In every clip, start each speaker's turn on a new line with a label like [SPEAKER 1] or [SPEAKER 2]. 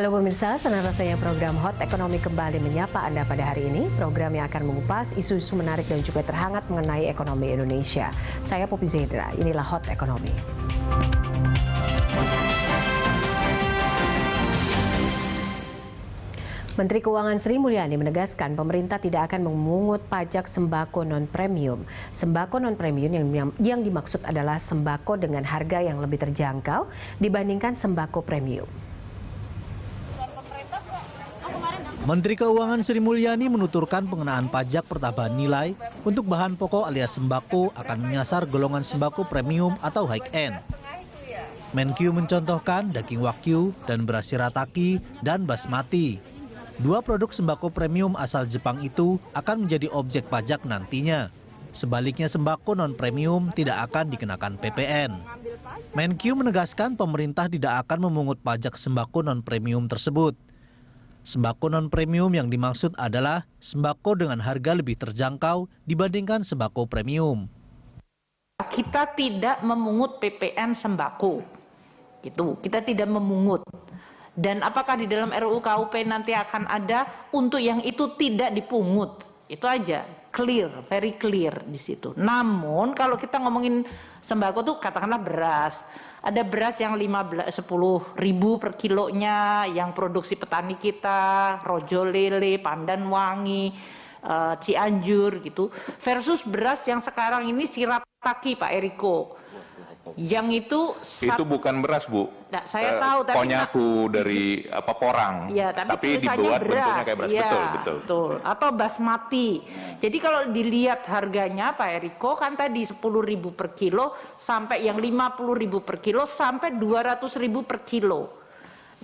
[SPEAKER 1] Halo pemirsa, senang rasanya program Hot Ekonomi kembali menyapa Anda pada hari ini. Program yang akan mengupas isu-isu menarik dan juga terhangat mengenai ekonomi Indonesia. Saya Poppy Zedra, inilah Hot Ekonomi. Menteri Keuangan Sri Mulyani menegaskan pemerintah tidak akan memungut pajak sembako non-premium. Sembako non-premium yang dimaksud adalah sembako dengan harga yang lebih terjangkau dibandingkan sembako premium.
[SPEAKER 2] Menteri Keuangan Sri Mulyani menuturkan pengenaan pajak pertambahan nilai untuk bahan pokok alias sembako akan menyasar golongan sembako premium atau high-end. Menkyu mencontohkan daging wagyu dan beras shirataki dan basmati. Dua produk sembako premium asal Jepang itu akan menjadi objek pajak nantinya. Sebaliknya sembako non-premium tidak akan dikenakan PPN. Menkyu menegaskan pemerintah tidak akan memungut pajak sembako non-premium tersebut. Sembako non-premium yang dimaksud adalah sembako dengan harga lebih terjangkau dibandingkan sembako premium.
[SPEAKER 3] Kita tidak memungut PPN sembako, gitu. Kita tidak memungut. Dan apakah di dalam RUU KUP nanti akan ada untuk yang itu tidak dipungut? Itu aja, clear, very clear di situ. Namun kalau kita ngomongin sembako tuh katakanlah beras. Ada beras yang 10.000 per kilonya, yang produksi petani kita, Rojo Lele, Pandan Wangi, Cianjur gitu. Versus beras yang sekarang ini Shirataki Pak Eriko. Yang itu
[SPEAKER 4] bukan beras, Bu.
[SPEAKER 3] Nah, saya tahu tapi
[SPEAKER 4] konyaku dari porang.
[SPEAKER 3] Ya, tapi
[SPEAKER 4] dibuat
[SPEAKER 3] beras.
[SPEAKER 4] bentuknya kayak beras.
[SPEAKER 3] Ya,
[SPEAKER 4] betul.
[SPEAKER 3] Atau basmati. Jadi kalau dilihat harganya Pak Eriko kan tadi 10.000 per kilo sampai yang 50.000 per kilo sampai 200.000 per kilo.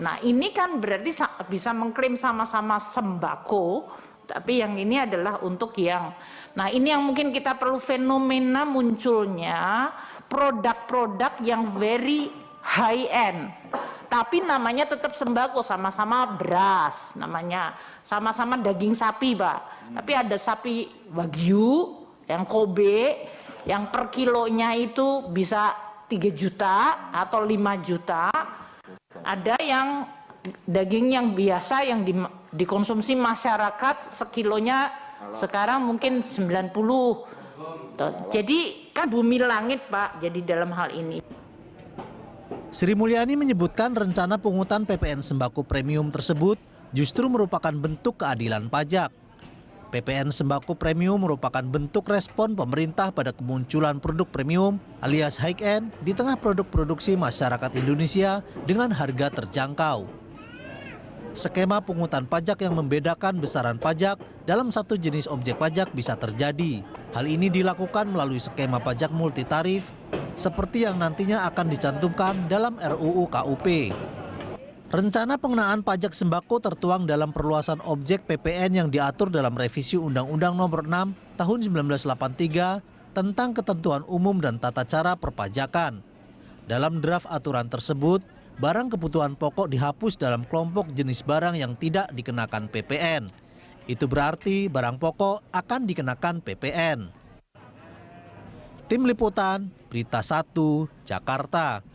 [SPEAKER 3] Nah, ini kan berarti bisa mengklaim sama-sama sembako, tapi yang ini adalah untuk yang. Nah, ini yang mungkin kita perlu fenomena munculnya produk-produk yang very high end, tapi namanya tetap sembako, sama-sama beras, namanya sama-sama daging sapi Pak, tapi ada sapi wagyu yang Kobe yang per kilonya itu bisa 3 juta atau 5 juta, ada yang daging yang biasa yang dikonsumsi masyarakat sekilonya sekarang mungkin 90. Jadi kan bumi langit Pak, jadi dalam hal ini.
[SPEAKER 2] Sri Mulyani menyebutkan rencana pungutan PPN sembako premium tersebut justru merupakan bentuk keadilan pajak. PPN sembako premium merupakan bentuk respon pemerintah pada kemunculan produk premium alias high-end di tengah produk produksi masyarakat Indonesia dengan harga terjangkau. Skema pungutan pajak yang membedakan besaran pajak dalam satu jenis objek pajak bisa terjadi. Hal ini dilakukan melalui skema pajak multitarif seperti yang nantinya akan dicantumkan dalam RUU KUP. Rencana pengenaan pajak sembako tertuang dalam perluasan objek PPN yang diatur dalam revisi Undang-Undang Nomor 6 Tahun 1983 tentang ketentuan umum dan tata cara perpajakan. Dalam draft aturan tersebut, barang kebutuhan pokok dihapus dalam kelompok jenis barang yang tidak dikenakan PPN. Itu berarti barang pokok akan dikenakan PPN. Tim Liputan, Berita 1, Jakarta.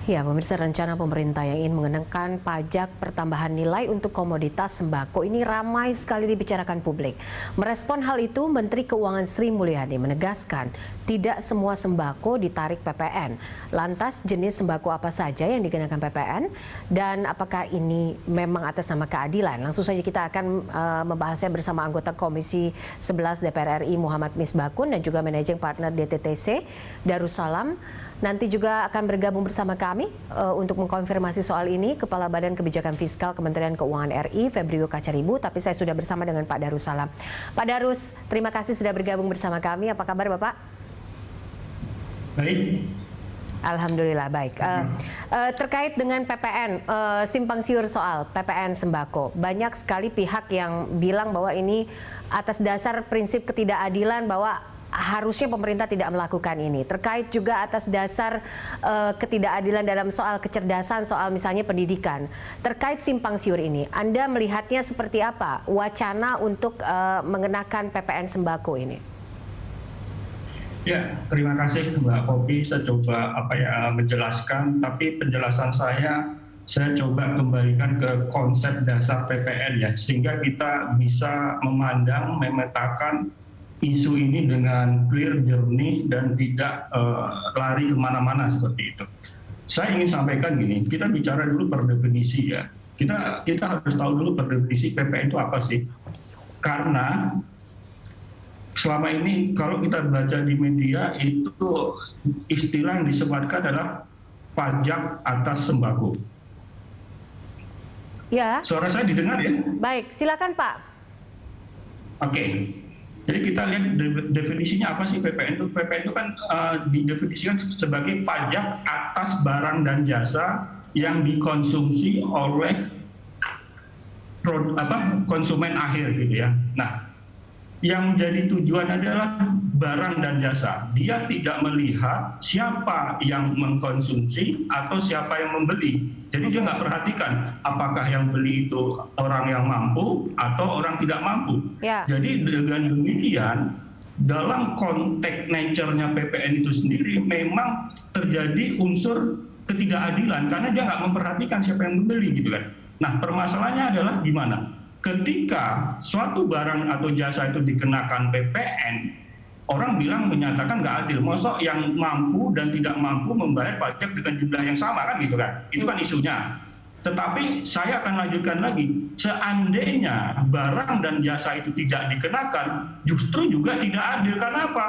[SPEAKER 1] Ya, pemirsa, rencana pemerintah yang ingin mengenakan pajak pertambahan nilai untuk komoditas sembako ini ramai sekali dibicarakan publik. Merespon hal itu, Menteri Keuangan Sri Mulyani menegaskan tidak semua sembako ditarik PPN. Lantas jenis sembako apa saja yang dikenakan PPN dan apakah ini memang atas nama keadilan? Langsung saja kita akan membahasnya bersama anggota Komisi 11 DPR RI Muhammad Misbakun dan juga Managing Partner DTTC Darussalam. Nanti juga akan bergabung bersama kami untuk mengkonfirmasi soal ini Kepala Badan Kebijakan Fiskal Kementerian Keuangan RI Febrio Kacaribu, tapi saya sudah bersama dengan Pak Darussalam. Pak Darus, terima kasih sudah bergabung bersama kami. Apa kabar Bapak?
[SPEAKER 5] Baik.
[SPEAKER 1] Alhamdulillah baik. Terkait dengan PPN, simpang siur soal PPN sembako, banyak sekali pihak yang bilang bahwa ini atas dasar prinsip ketidakadilan bahwa harusnya pemerintah tidak melakukan ini. Terkait juga atas dasar ketidakadilan dalam soal kecerdasan, soal misalnya pendidikan. Terkait simpang siur ini, Anda melihatnya seperti apa wacana untuk mengenakan PPN sembako ini?
[SPEAKER 5] Ya, terima kasih Mbak Poppy. Saya coba menjelaskan, tapi penjelasan saya saya coba kembalikan ke konsep dasar PPN ya, sehingga kita bisa memandang, memetakan isu ini dengan clear, jernih, dan tidak lari kemana-mana seperti itu. Saya ingin sampaikan gini, kita bicara dulu per definisi ya. Kita harus tahu dulu per definisi PPN itu apa sih? Karena selama ini kalau kita baca di media itu istilah yang disematkan adalah pajak atas sembako.
[SPEAKER 1] Ya.
[SPEAKER 5] Suara saya didengar ya?
[SPEAKER 1] Baik, silakan Pak.
[SPEAKER 5] Oke. Jadi kita lihat definisinya apa sih PPN itu? PPN itu kan didefinisikan sebagai pajak atas barang dan jasa yang dikonsumsi oleh konsumen akhir gitu ya. Nah, yang menjadi tujuan adalah barang dan jasa. Dia tidak melihat siapa yang mengkonsumsi atau siapa yang membeli. Jadi dia nggak perhatikan apakah yang beli itu orang yang mampu atau orang tidak mampu.
[SPEAKER 1] Ya.
[SPEAKER 5] Jadi dengan demikian, dalam konteks nature-nya PPN itu sendiri memang terjadi unsur ketidakadilan karena dia nggak memperhatikan siapa yang membeli gitu kan. Nah, permasalahannya adalah gimana? Ketika suatu barang atau jasa itu dikenakan PPN, orang menyatakan nggak adil. Mosok yang mampu dan tidak mampu membayar pajak dengan jumlah yang sama kan gitu kan? Itu kan isunya. Tetapi saya akan lanjutkan lagi. Seandainya barang dan jasa itu tidak dikenakan, justru juga tidak adil. Karena apa?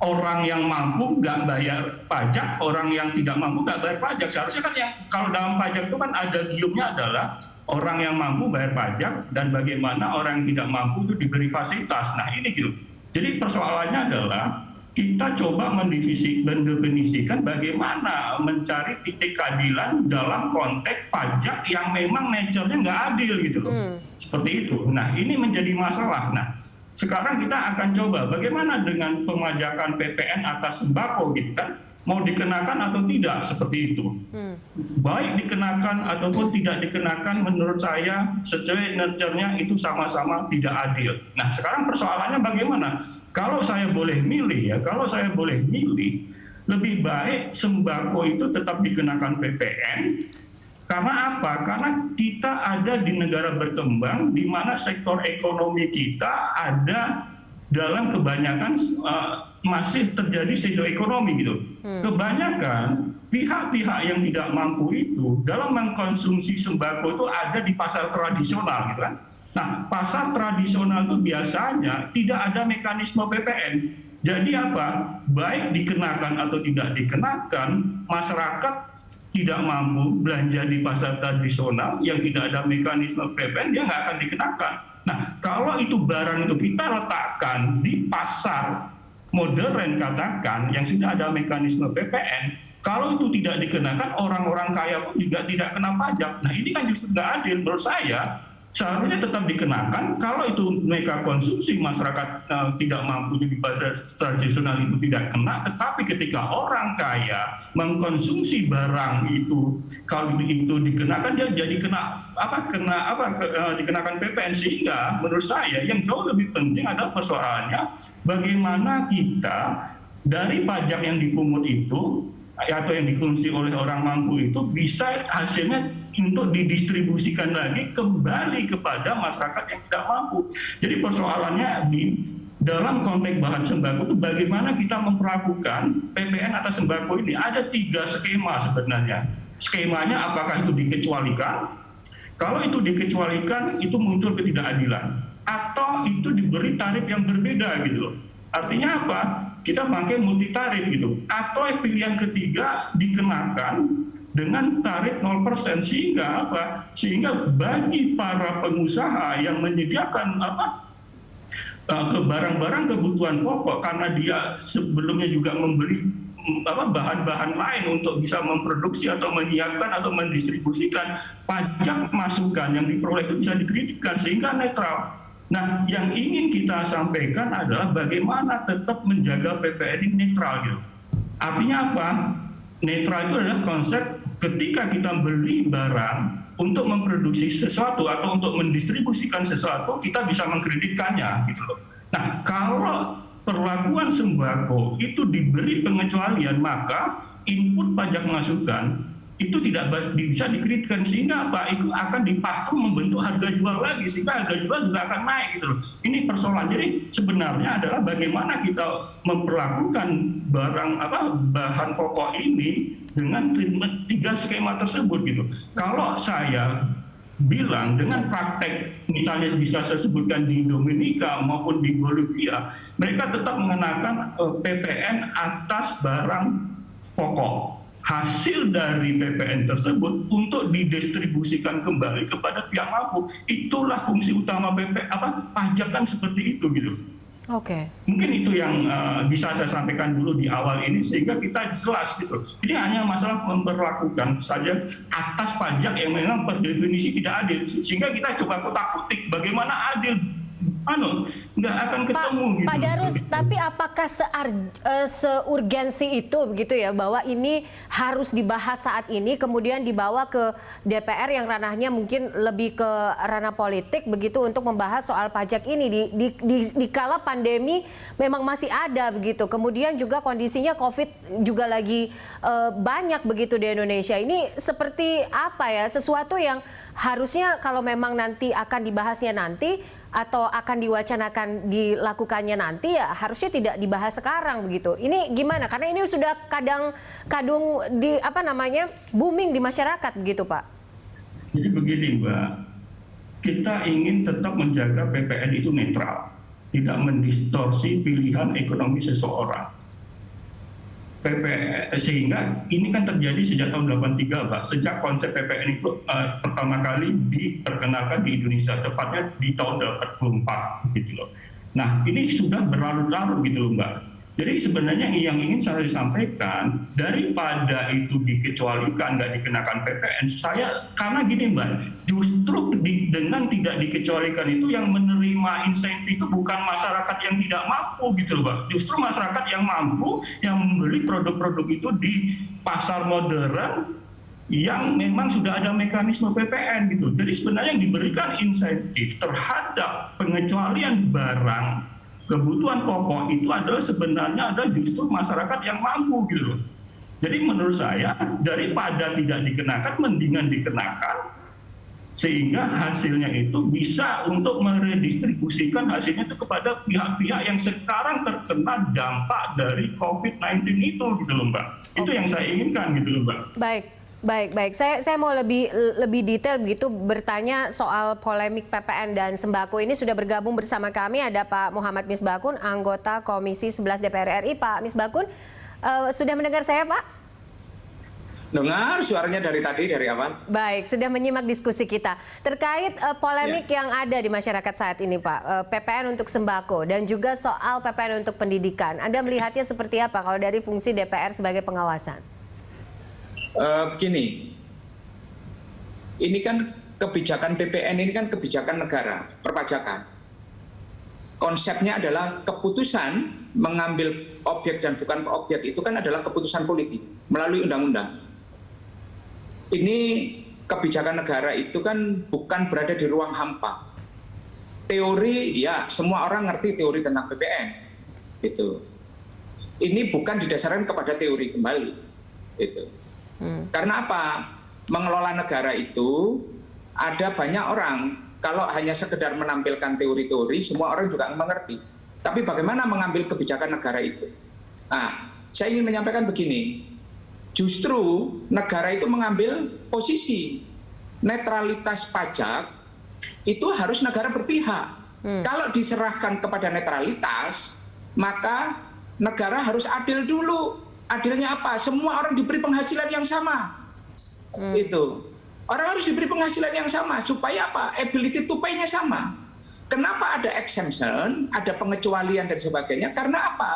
[SPEAKER 5] Orang yang mampu nggak bayar pajak, orang yang tidak mampu nggak bayar pajak. Seharusnya kan yang kalau dalam pajak itu kan ada giumnya adalah orang yang mampu bayar pajak dan bagaimana orang yang tidak mampu itu diberi fasilitas. Nah ini gitu. Jadi persoalannya adalah kita coba mendefinisikan bagaimana mencari titik keadilan dalam konteks pajak yang memang nature-nya nggak adil gitu loh. Seperti itu. Nah ini menjadi masalah. Nah sekarang kita akan coba bagaimana dengan pemajakan PPN atas sembako gitu kan. Mau dikenakan atau tidak seperti itu. Baik dikenakan ataupun tidak dikenakan menurut saya sesuai nature-nya itu sama-sama tidak adil. Nah sekarang persoalannya bagaimana? Kalau saya boleh milih ya, lebih baik sembako itu tetap dikenakan PPN. Karena apa? Karena kita ada di negara berkembang di mana sektor ekonomi kita ada dalam kebanyakan masih terjadi shadow ekonomi gitu. Kebanyakan pihak-pihak yang tidak mampu itu dalam mengkonsumsi sembako itu ada di pasar tradisional gitu kan. Nah, pasar tradisional itu biasanya tidak ada mekanisme PPN. Jadi apa? Baik dikenakan atau tidak dikenakan, masyarakat tidak mampu belanja di pasar tradisional yang tidak ada mekanisme PPN, dia nggak akan dikenakan. Nah, kalau itu barang itu kita letakkan di pasar modern katakan yang sudah ada mekanisme PPN, kalau itu tidak dikenakan orang-orang kaya pun juga tidak kena pajak. Nah, ini kan justru nggak adil menurut saya. Seharusnya tetap dikenakan kalau itu mereka konsumsi masyarakat tidak mampu di pasar tradisional itu tidak kena, tetapi ketika orang kaya mengkonsumsi barang itu kalau itu dikenakan dia jadi dikenakan PPN. Sehingga menurut saya yang jauh lebih penting adalah persoalannya bagaimana kita dari pajak yang dipungut itu atau yang dikonsumsi oleh orang mampu itu bisa hasilnya untuk didistribusikan lagi kembali kepada masyarakat yang tidak mampu. Jadi persoalannya di dalam konteks bahan sembako itu bagaimana kita memperlakukan PPN atas sembako ini. Ada 3 skema sebenarnya. Skemanya apakah itu dikecualikan? Kalau itu dikecualikan itu muncul ketidakadilan. Atau itu diberi tarif yang berbeda gitu loh. Artinya apa? Kita pakai multi tarif gitu. Atau pilihan ketiga dikenakan dengan tarif 0% sehingga apa? Sehingga bagi para pengusaha yang menyediakan ke barang-barang kebutuhan pokok karena dia sebelumnya juga membeli bahan-bahan lain untuk bisa memproduksi atau menyiapkan atau mendistribusikan, pajak masukan yang diperoleh itu bisa dikreditkan sehingga netral. Nah, yang ingin kita sampaikan adalah bagaimana tetap menjaga PPN ini netral gitu. Artinya apa? Netral itu adalah konsep ketika kita beli barang untuk memproduksi sesuatu atau untuk mendistribusikan sesuatu, kita bisa mengkreditkannya gitu loh. Nah, kalau perlakuan sembako itu diberi pengecualian, maka input pajak masukan itu tidak bisa dikreditkan, sehingga apa, itu akan dipastu membentuk harga jual lagi, sehingga harga jual juga akan naik gitu loh. Ini persoalan. Jadi sebenarnya adalah bagaimana kita memperlakukan bahan pokok ini dengan 3 skema tersebut gitu. Kalau saya bilang dengan praktek misalnya bisa saya sebutkan di Dominika maupun di Bolivia, mereka tetap mengenakan PPN atas barang pokok. Hasil dari PPN tersebut untuk didistribusikan kembali kepada pihak mampu. Itulah fungsi utama pajak kan seperti itu gitu.
[SPEAKER 1] Oke.
[SPEAKER 5] Mungkin itu yang bisa saya sampaikan dulu di awal ini sehingga kita jelas gitu. Jadi hanya masalah memperlakukan saja atas pajak yang memang per definisi tidak adil, sehingga kita coba kotak-kutik bagaimana adil, nggak akan ketemu gitu.
[SPEAKER 1] Pak Darus, tapi apakah seurgensi itu begitu ya, bahwa ini harus dibahas saat ini kemudian dibawa ke DPR yang ranahnya mungkin lebih ke ranah politik begitu untuk membahas soal pajak ini di kala pandemi memang masih ada begitu, kemudian juga kondisinya COVID juga lagi banyak begitu di Indonesia. Ini seperti apa ya, sesuatu yang harusnya kalau memang nanti akan dibahasnya nanti atau akan diwacanakan dilakukannya nanti, ya harusnya tidak dibahas sekarang begitu. Ini gimana? Karena ini sudah kadung di booming di masyarakat begitu, Pak.
[SPEAKER 5] Jadi begini, Mbak, kita ingin tetap menjaga PPN itu netral, tidak mendistorsi pilihan ekonomi seseorang. PPN, sehingga ini kan terjadi sejak tahun 83, Pak. Sejak konsep PPN itu pertama kali diperkenalkan di Indonesia, tepatnya di tahun 84 gitu loh. Nah, ini sudah berlarut-larut gitu loh, Mbak. Jadi sebenarnya yang ingin saya sampaikan, daripada itu dikecualikan, nggak dikenakan PPN, karena gini Mbak, justru dengan tidak dikecualikan itu yang menerima insentif itu bukan masyarakat yang tidak mampu gitu loh Mbak. Justru masyarakat yang mampu, yang membeli produk-produk itu di pasar modern, yang memang sudah ada mekanisme PPN gitu. Jadi sebenarnya yang diberikan insentif terhadap pengecualian barang kebutuhan pokok itu adalah sebenarnya justru masyarakat yang mampu gitu loh. Jadi menurut saya daripada tidak dikenakan, mendingan dikenakan sehingga hasilnya itu bisa untuk meredistribusikan hasilnya itu kepada pihak-pihak yang sekarang terkena dampak dari COVID-19 itu gitu loh Mbak. Itu yang saya inginkan gitu loh Mbak.
[SPEAKER 1] Baik. Saya mau lebih detail begitu bertanya soal polemik PPN dan sembako ini. Sudah bergabung bersama kami ada Pak Muhammad Misbakun, anggota Komisi 11 DPR RI. Pak Misbakun, sudah mendengar saya, Pak?
[SPEAKER 6] Dengar suaranya dari tadi, dari awal.
[SPEAKER 1] Baik, sudah menyimak diskusi kita terkait polemik yang ada di masyarakat saat ini, Pak. PPN untuk sembako dan juga soal PPN untuk pendidikan. Anda melihatnya seperti apa kalau dari fungsi DPR sebagai pengawasan?
[SPEAKER 6] Begini, ini kan kebijakan PPN ini kan kebijakan negara, perpajakan. Konsepnya adalah keputusan mengambil objek dan bukan objek itu kan adalah keputusan politik melalui undang-undang. Ini kebijakan negara itu kan bukan berada di ruang hampa. Teori, ya semua orang ngerti teori tentang PPN. Gitu. Ini bukan didasarkan kepada teori kembali. Gitu. Karena apa? Mengelola negara itu ada banyak orang. Kalau hanya sekedar menampilkan teori-teori, semua orang juga mengerti. Tapi bagaimana mengambil kebijakan negara itu? Nah, saya ingin menyampaikan begini. Justru negara itu mengambil posisi netralitas pajak itu harus negara berpihak. Kalau diserahkan kepada netralitas, maka negara harus adil dulu. Adilnya apa? Semua orang diberi penghasilan yang sama. Itu. Orang harus diberi penghasilan yang sama supaya apa? Ability to pay-nya sama. Kenapa ada exemption, ada pengecualian dan sebagainya? Karena apa?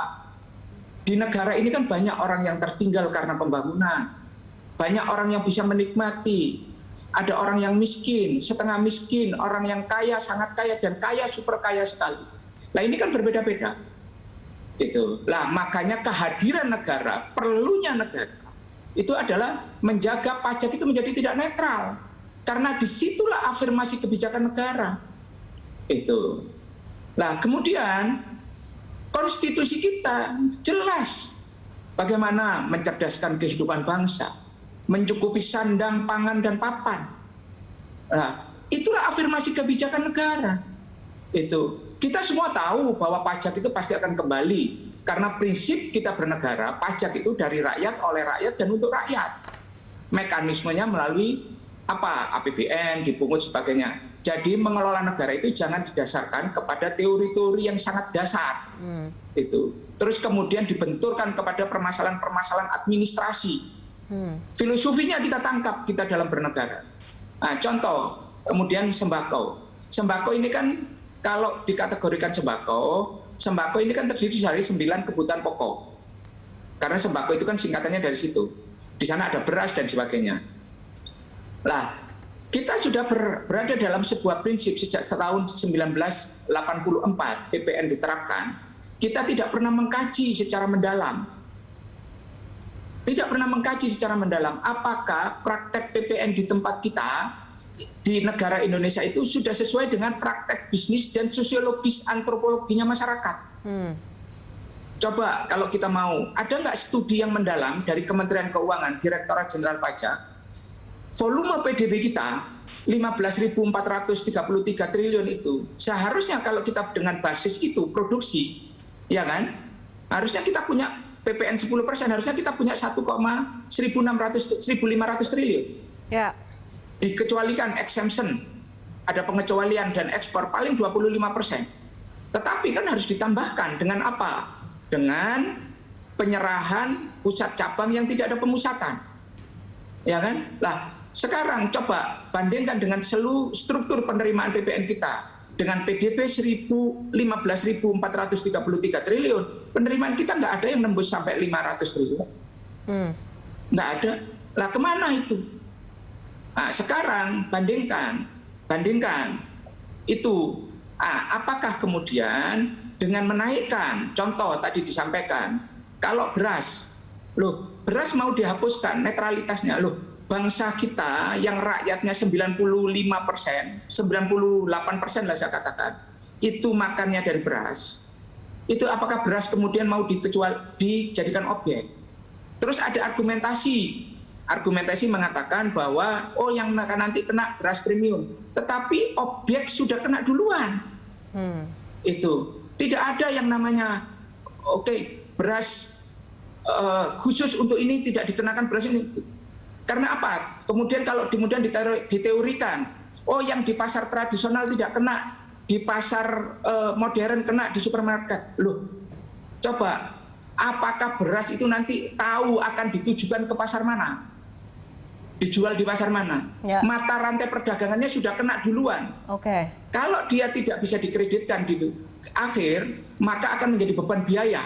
[SPEAKER 6] Di negara ini kan banyak orang yang tertinggal karena pembangunan. Banyak orang yang bisa menikmati. Ada orang yang miskin, setengah miskin, orang yang kaya, sangat kaya, dan kaya, super kaya sekali. Nah ini kan berbeda-beda. Gitu. Lah makanya kehadiran negara, perlunya negara itu adalah menjaga pajak itu menjadi tidak netral, karena disitulah afirmasi kebijakan negara itu. Nah kemudian konstitusi kita jelas bagaimana mencerdaskan kehidupan bangsa, mencukupi sandang, pangan, dan papan. Nah, itulah afirmasi kebijakan negara. Itu kita semua tahu bahwa pajak itu pasti akan kembali karena prinsip kita bernegara, pajak itu dari rakyat, oleh rakyat, dan untuk rakyat. Mekanismenya melalui apa? APBN, dipungut sebagainya. Jadi mengelola negara itu jangan didasarkan kepada teori-teori yang sangat dasar. Itu. Terus kemudian dibenturkan kepada permasalahan-permasalahan administrasi. Filosofinya kita tangkap kita dalam bernegara. Nah, contoh, kemudian sembako. Sembako ini kan kalau dikategorikan sembako ini kan terdiri dari 9 kebutuhan pokok. Karena sembako itu kan singkatannya dari situ. Di sana ada beras dan sebagainya. Lah, kita sudah berada dalam sebuah prinsip sejak tahun 1984 PPN diterapkan. Kita tidak pernah mengkaji secara mendalam. Tidak pernah mengkaji secara mendalam apakah praktek PPN di tempat kita di negara Indonesia itu sudah sesuai dengan praktek bisnis dan sosiologis antropologinya masyarakat. Coba kalau kita mau, ada nggak studi yang mendalam dari Kementerian Keuangan, Direktorat Jenderal Pajak, volume PDB kita 15.433 triliun itu, seharusnya kalau kita dengan basis itu produksi, ya kan, harusnya kita punya PPN 10%, harusnya kita punya 1,1500 triliun. Ya. Dikecualikan exemption, ada pengecualian dan ekspor paling 25%. Tetapi kan harus ditambahkan dengan apa? Dengan penyerahan pusat cabang yang tidak ada pemusatan. Ya kan? Lah, sekarang coba bandingkan dengan seluruh struktur penerimaan PPN kita dengan PDB 15.433 triliun, penerimaan kita nggak ada yang nembus sampai 500 triliun. Nggak ada. Lah kemana itu? Nah, sekarang bandingkan itu. Apakah kemudian dengan menaikkan, contoh tadi disampaikan, kalau beras mau dihapuskan netralitasnya, bangsa kita yang rakyatnya 95%, 98% lah saya katakan, itu makannya dari beras. Itu apakah beras kemudian mau dijadikan objek? Terus ada argumentasi mengatakan bahwa yang nanti kena beras premium, tetapi objek sudah kena duluan. Itu tidak ada yang namanya beras khusus untuk ini tidak dikenakan beras ini. Karena apa? Kemudian kalau diteorikan, yang di pasar tradisional tidak kena, di pasar modern kena di supermarket. Coba, apakah beras itu nanti tahu akan ditujukan ke pasar mana? Dijual di pasar mana? Ya. Mata rantai perdagangannya sudah kena duluan. Kalau dia tidak bisa dikreditkan di akhir, maka akan menjadi beban biaya.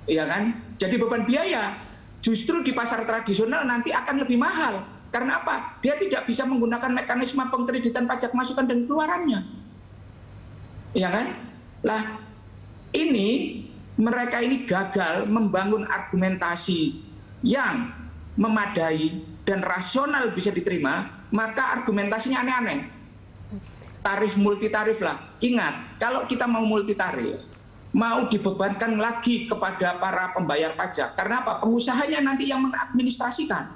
[SPEAKER 6] Iya kan? Jadi beban biaya. Justru di pasar tradisional nanti akan lebih mahal. Karena apa? Dia tidak bisa menggunakan mekanisme pengkreditan pajak masukan dan keluarannya. Ya kan? Lah, mereka ini gagal membangun argumentasi yang memadai dan rasional bisa diterima, maka argumentasinya aneh-aneh. Tarif multitarif lah. Ingat, kalau kita mau multitarif, mau dibebankan lagi kepada para pembayar pajak. Karena apa? Pengusahanya nanti yang mengadministrasikan.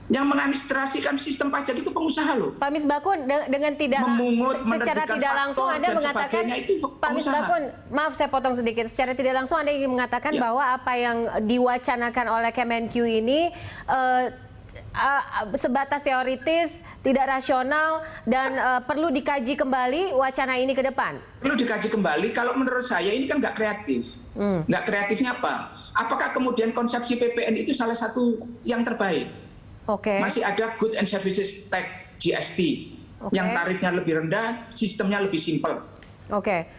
[SPEAKER 6] Yang mengadministrasikan sistem pajak itu pengusaha
[SPEAKER 1] Pak Misbakun, dengan tidak
[SPEAKER 6] memungut,
[SPEAKER 1] secara tidak langsung Anda mengatakan, Pak Misbakun, maaf saya potong sedikit, secara tidak langsung Anda ingin mengatakan bahwa apa yang diwacanakan oleh Kemenq ini sebatas teoritis, tidak rasional, dan perlu dikaji kembali wacana ini ke depan?
[SPEAKER 6] Perlu dikaji kembali. Kalau menurut saya ini kan nggak kreatif. Nggak kreatifnya apa? Apakah kemudian konsepsi PPN itu salah satu yang terbaik? Masih ada Goods and Services Tax GST yang tarifnya lebih rendah, sistemnya lebih simpel.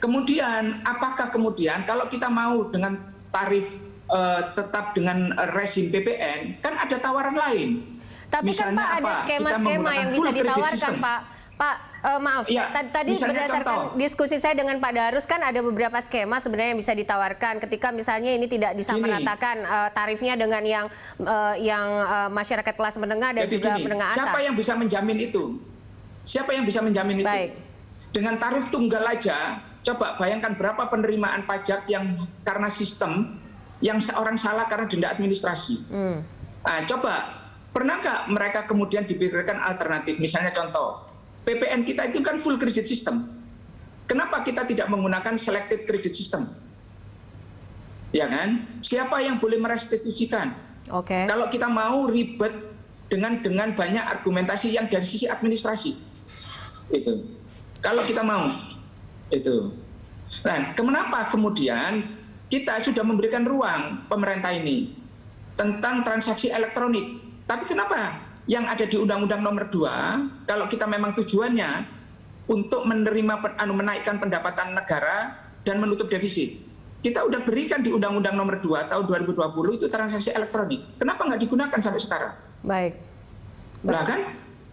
[SPEAKER 6] Kemudian apakah kemudian kalau kita mau dengan tarif tetap dengan rezim PPN, kan ada tawaran lain.
[SPEAKER 1] Tapi misalnya kan Pak ada skema-skema yang bisa ditawarkan Pak. Maaf, tadi berdasarkan diskusi saya dengan Pak Darus kan ada beberapa skema sebenarnya yang bisa ditawarkan ketika misalnya ini tidak disamaratakan tarifnya dengan yang masyarakat kelas menengah dan juga menengah atas.
[SPEAKER 6] Siapa yang bisa menjamin itu? Siapa yang bisa menjamin itu? Dengan tarif tunggal aja, coba bayangkan berapa penerimaan pajak yang karena sistem yang seorang salah karena denda administrasi. Coba, pernah nggak mereka kemudian dipikirkan alternatif? Misalnya contoh, PPN kita itu kan full credit system. Kenapa kita tidak menggunakan selected credit system? Ya kan? Siapa yang boleh merestitusikan?
[SPEAKER 1] Oke.
[SPEAKER 6] Kalau kita mau ribet dengan banyak argumentasi yang dari sisi administrasi, itu. Kalau kita mau, itu. Nah, kenapa kemudian kita sudah memberikan ruang pemerintah ini tentang transaksi elektronik? Tapi kenapa yang ada di Undang-Undang Nomor 2, kalau kita memang tujuannya untuk menaikkan pendapatan negara dan menutup defisit, kita udah berikan di Undang-Undang Nomor 2 tahun 2020 itu transaksi elektronik. Kenapa nggak digunakan sampai sekarang?
[SPEAKER 1] Baik.
[SPEAKER 6] Lah kan?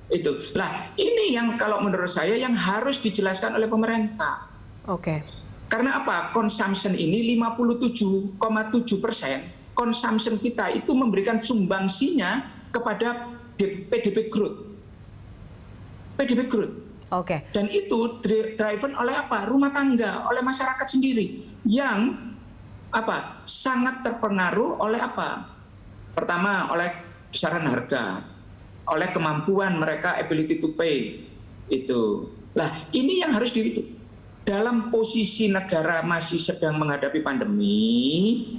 [SPEAKER 6] Itu. Lah, ini yang kalau menurut saya yang harus dijelaskan oleh pemerintah.
[SPEAKER 1] Oke.
[SPEAKER 6] Karena apa? Consumption ini 57,7%. Consumption kita itu memberikan sumbangsinya kepada PDB growth. PDB growth.
[SPEAKER 1] Oke.
[SPEAKER 6] Dan itu driven oleh apa? Rumah tangga, oleh masyarakat sendiri yang apa? Sangat terpengaruh oleh apa? Pertama, oleh besaran harga, oleh kemampuan mereka ability to pay itu. Lah, ini yang harus dalam posisi negara masih sedang menghadapi pandemi.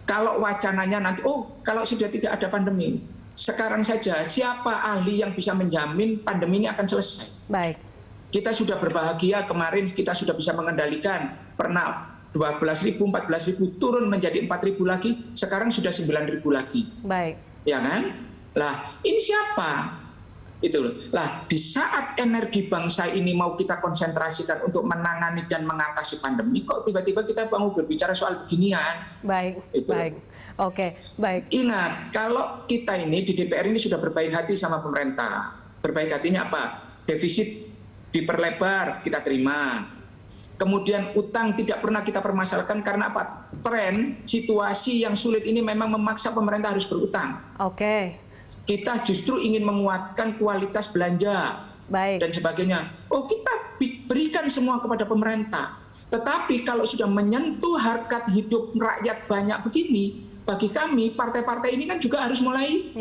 [SPEAKER 6] Kalau wacananya nanti, kalau sudah tidak ada pandemi, sekarang saja siapa ahli yang bisa menjamin pandemi ini akan selesai?
[SPEAKER 1] Baik.
[SPEAKER 6] Kita sudah berbahagia kemarin kita sudah bisa mengendalikan, pernah 12.000, 14.000 turun menjadi 4.000 lagi, sekarang sudah 9.000 lagi.
[SPEAKER 1] Baik.
[SPEAKER 6] Ya kan? Lah, ini siapa? Itu loh. Lah, di saat energi bangsa ini mau kita konsentrasikan untuk menangani dan mengatasi pandemi, kok tiba-tiba kita mau berbicara soal beginian?
[SPEAKER 1] Baik.
[SPEAKER 6] Itu.
[SPEAKER 1] Baik. Oke, baik.
[SPEAKER 6] Ingat, kalau kita ini di DPR ini sudah berbaik hati sama pemerintah. Berbaik hatinya apa? Defisit diperlebar, kita terima. Kemudian utang tidak pernah kita permasalahkan karena apa? Tren situasi yang sulit ini memang memaksa pemerintah harus berutang.
[SPEAKER 1] Oke.
[SPEAKER 6] Kita justru ingin menguatkan kualitas belanja.
[SPEAKER 1] Baik.
[SPEAKER 6] Dan sebagainya. Kita berikan semua kepada pemerintah. Tetapi kalau sudah menyentuh harkat hidup rakyat banyak begini, bagi kami partai-partai ini kan juga harus mulai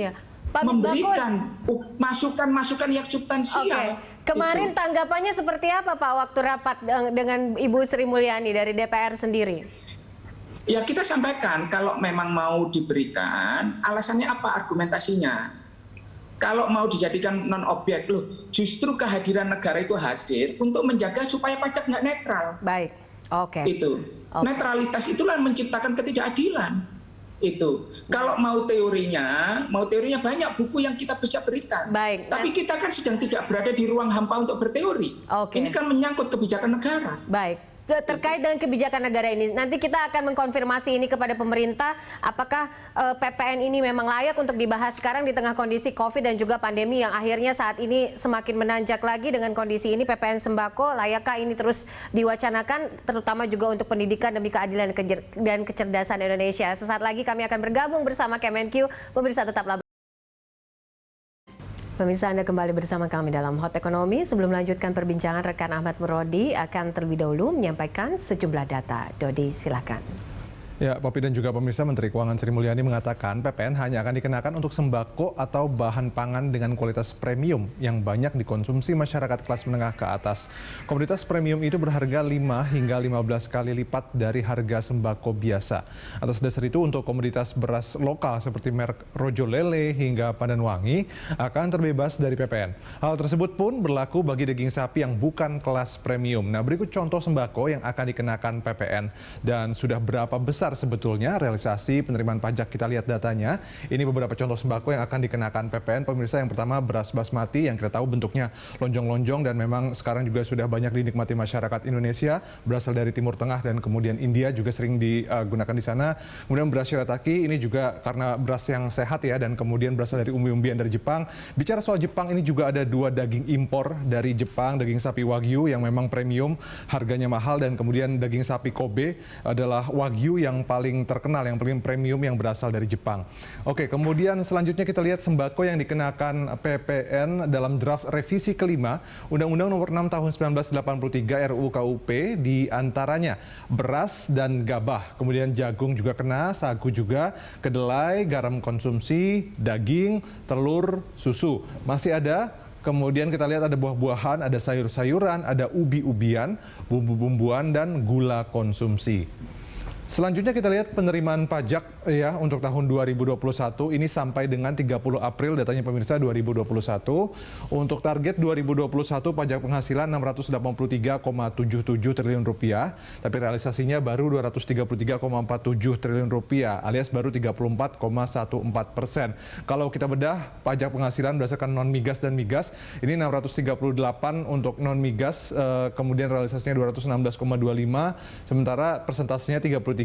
[SPEAKER 6] memberikan masukan-masukan yang substansial.
[SPEAKER 1] Oke. Kemarin tanggapannya seperti apa Pak waktu rapat dengan Ibu Sri Mulyani dari DPR sendiri?
[SPEAKER 6] Ya kita sampaikan kalau memang mau diberikan, alasannya apa argumentasinya. Kalau mau dijadikan non-objek, justru kehadiran negara itu hadir untuk menjaga supaya pajak nggak netral.
[SPEAKER 1] Baik, oke.
[SPEAKER 6] Itu.
[SPEAKER 1] Okay.
[SPEAKER 6] Netralitas itulah menciptakan ketidakadilan. Itu. Kalau mau teorinya banyak buku yang kita bisa berikan.
[SPEAKER 1] Baik.
[SPEAKER 6] Tapi kita kan sedang tidak berada di ruang hampa untuk berteori.
[SPEAKER 1] Oke.
[SPEAKER 6] Ini kan menyangkut kebijakan negara.
[SPEAKER 1] Baik. Terkait dengan kebijakan negara ini, nanti kita akan mengkonfirmasi ini kepada pemerintah, apakah PPN ini memang layak untuk dibahas sekarang di tengah kondisi COVID dan juga pandemi yang akhirnya saat ini semakin menanjak lagi dengan kondisi ini. PPN sembako, layakkah ini terus diwacanakan, terutama juga untuk pendidikan demi keadilan dan kecerdasan Indonesia. Sesaat lagi kami akan bergabung bersama Kemenq. Pemirsa tetaplah. Pemirsa, Anda kembali bersama kami dalam Hot Ekonomi. Sebelum melanjutkan perbincangan, rekan Ahmad Murodi akan terlebih dahulu menyampaikan sejumlah data. Dodi, silakan.
[SPEAKER 7] Ya, Popi dan juga pemirsa, Menteri Keuangan Sri Mulyani mengatakan PPN hanya akan dikenakan untuk sembako atau bahan pangan dengan kualitas premium yang banyak dikonsumsi masyarakat kelas menengah ke atas. Komoditas premium itu berharga 5 hingga 15 kali lipat dari harga sembako biasa. Atas dasar itu, untuk komoditas beras lokal seperti merek Rojo Lele hingga Pandan Wangi akan terbebas dari PPN. Hal tersebut pun berlaku bagi daging sapi yang bukan kelas premium. Nah, berikut contoh sembako yang akan dikenakan PPN dan sudah berapa besar sebetulnya realisasi penerimaan pajak. Kita lihat datanya. Ini beberapa contoh sembako yang akan dikenakan PPN. Pemirsa, yang pertama beras basmati yang kita tahu bentuknya lonjong-lonjong dan memang sekarang juga sudah banyak dinikmati masyarakat Indonesia. Berasal dari Timur Tengah dan kemudian India juga sering digunakan di sana. Kemudian beras shirataki ini juga karena beras yang sehat ya, dan kemudian berasal dari umbi-umbian dari Jepang. Bicara soal Jepang, ini juga ada 2 daging impor dari Jepang, daging sapi Wagyu yang memang premium, harganya mahal, dan kemudian daging sapi Kobe adalah Wagyu yang yang paling terkenal, yang paling premium yang berasal dari Jepang. Oke, kemudian selanjutnya kita lihat sembako yang dikenakan PPN dalam draft revisi kelima Undang-Undang Nomor 6 Tahun 1983 RUU KUP, di antaranya beras dan gabah, kemudian jagung juga kena, sagu juga, kedelai, garam konsumsi, daging, telur, susu. Masih ada. Kemudian kita lihat ada buah-buahan, ada sayur-sayuran, ada ubi-ubian, bumbu-bumbuan, dan gula konsumsi. Selanjutnya kita lihat penerimaan pajak ya untuk tahun 2021 ini sampai dengan 30 April datanya pemirsa 2021. Untuk target 2021 pajak penghasilan 683,77 triliun rupiah, tapi realisasinya baru 233,47 triliun rupiah alias baru 34,14%. Kalau kita bedah pajak penghasilan berdasarkan non migas dan migas ini 638 untuk non migas, kemudian realisasinya 216,25, sementara persentasenya 33,9%.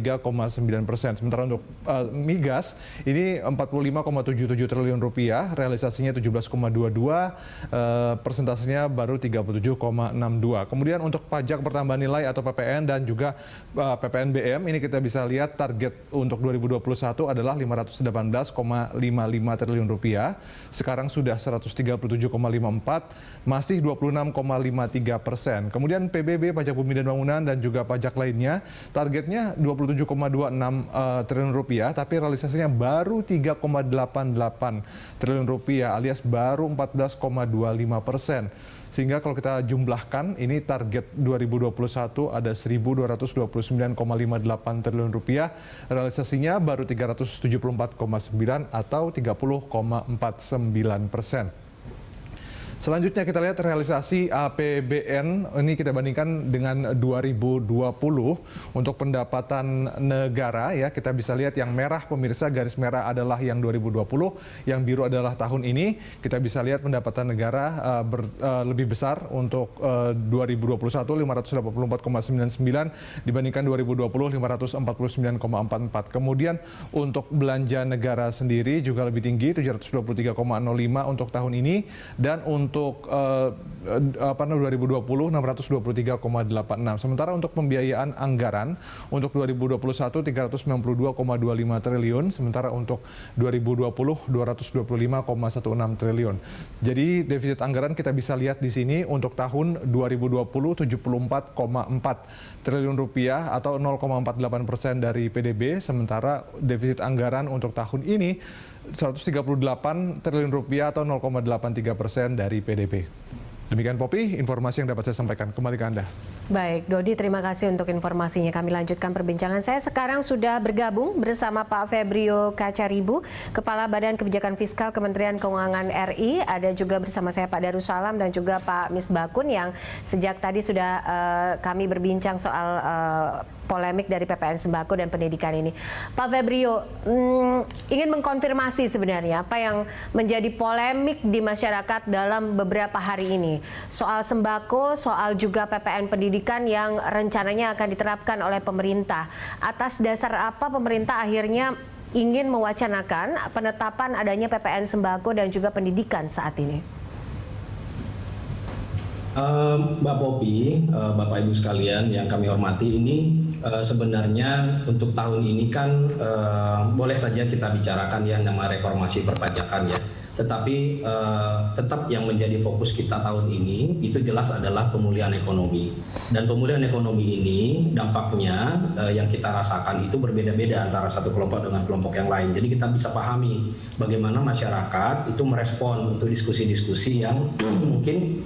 [SPEAKER 7] Sementara untuk migas ini 45,77 triliun rupiah, realisasinya 17,22, persentasenya baru 37,62. Kemudian untuk pajak pertambahan nilai atau PPN dan juga PPNBM ini kita bisa lihat target untuk 2021 adalah 518,55 triliun rupiah. Sekarang sudah 137,54, masih 26,53%. Kemudian PBB pajak bumi dan bangunan dan juga pajak lainnya targetnya 27,26 triliun rupiah, tapi realisasinya baru 3,88 triliun rupiah alias baru 14,25%. Sehingga kalau kita jumlahkan ini target 2021 ada 1.229,58 triliun rupiah, realisasinya baru 374,9 atau 30,49%. Selanjutnya kita lihat realisasi APBN, ini kita bandingkan dengan 2020 untuk pendapatan negara ya. Kita bisa lihat yang merah pemirsa, garis merah adalah yang 2020, yang biru adalah tahun ini. Kita bisa lihat pendapatan negara lebih besar untuk 2021 584,99 dibandingkan 2020 549,44. Kemudian untuk belanja negara sendiri juga lebih tinggi 723,05 untuk tahun ini, dan untuk 2020 623,86. Sementara untuk pembiayaan anggaran untuk 2021 392,25 triliun, sementara untuk 2020 225,16 triliun. Jadi defisit anggaran kita bisa lihat di sini untuk tahun 2020 74,4 triliun rupiah atau 0,48% dari PDB, sementara defisit anggaran untuk tahun ini 138 triliun rupiah atau 0,83% dari PDB. Demikian Poppy, informasi yang dapat saya sampaikan. Kembali ke Anda.
[SPEAKER 1] Baik, Dodi, terima kasih untuk informasinya. Kami lanjutkan perbincangan. Saya sekarang sudah bergabung bersama Pak Febrio Kacaribu, Kepala Badan Kebijakan Fiskal Kementerian Keuangan RI. Ada juga bersama saya Pak Darussalam dan juga Pak Misbakun yang sejak tadi sudah kami berbincang soal polemik dari PPN sembako dan pendidikan ini. Pak Febrio, ingin mengkonfirmasi sebenarnya apa yang menjadi polemik di masyarakat dalam beberapa hari ini. Soal sembako, soal juga PPN pendidikan yang rencananya akan diterapkan oleh pemerintah. Atas dasar apa pemerintah akhirnya ingin mewacanakan penetapan adanya PPN sembako dan juga pendidikan saat ini?
[SPEAKER 8] Mbak Poppy, Bapak Ibu sekalian yang kami hormati, ini sebenarnya untuk tahun ini kan boleh saja kita bicarakan ya nama reformasi perpajakan ya. Tetapi tetap yang menjadi fokus kita tahun ini itu jelas adalah pemulihan ekonomi. Dan pemulihan ekonomi ini dampaknya yang kita rasakan itu berbeda-beda antara satu kelompok dengan kelompok yang lain. Jadi kita bisa pahami bagaimana masyarakat itu merespon untuk diskusi-diskusi yang mungkin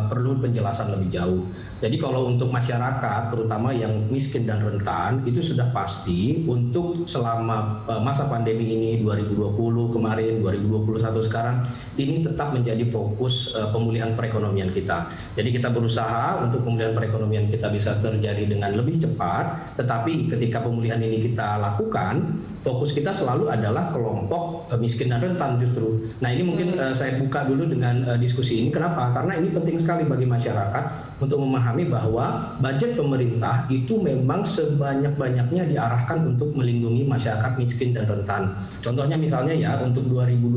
[SPEAKER 8] perlu penjelasan lebih jauh. Jadi kalau untuk masyarakat terutama yang miskin dan rentan itu sudah pasti untuk selama masa pandemi ini 2020 kemarin 2021 sekarang ini tetap menjadi fokus pemulihan perekonomian kita. Jadi kita berusaha untuk pemulihan perekonomian kita bisa terjadi dengan lebih cepat, tetapi ketika pemulihan ini kita lakukan fokus kita selalu adalah kelompok miskin dan rentan justru. Nah ini mungkin saya buka dulu dengan diskusi ini. Kenapa? Karena ini penting sekali bagi masyarakat untuk memahami bahwa budget pemerintah itu memang sebanyak-banyaknya diarahkan untuk melindungi masyarakat miskin dan rentan. Contohnya misalnya ya untuk 2021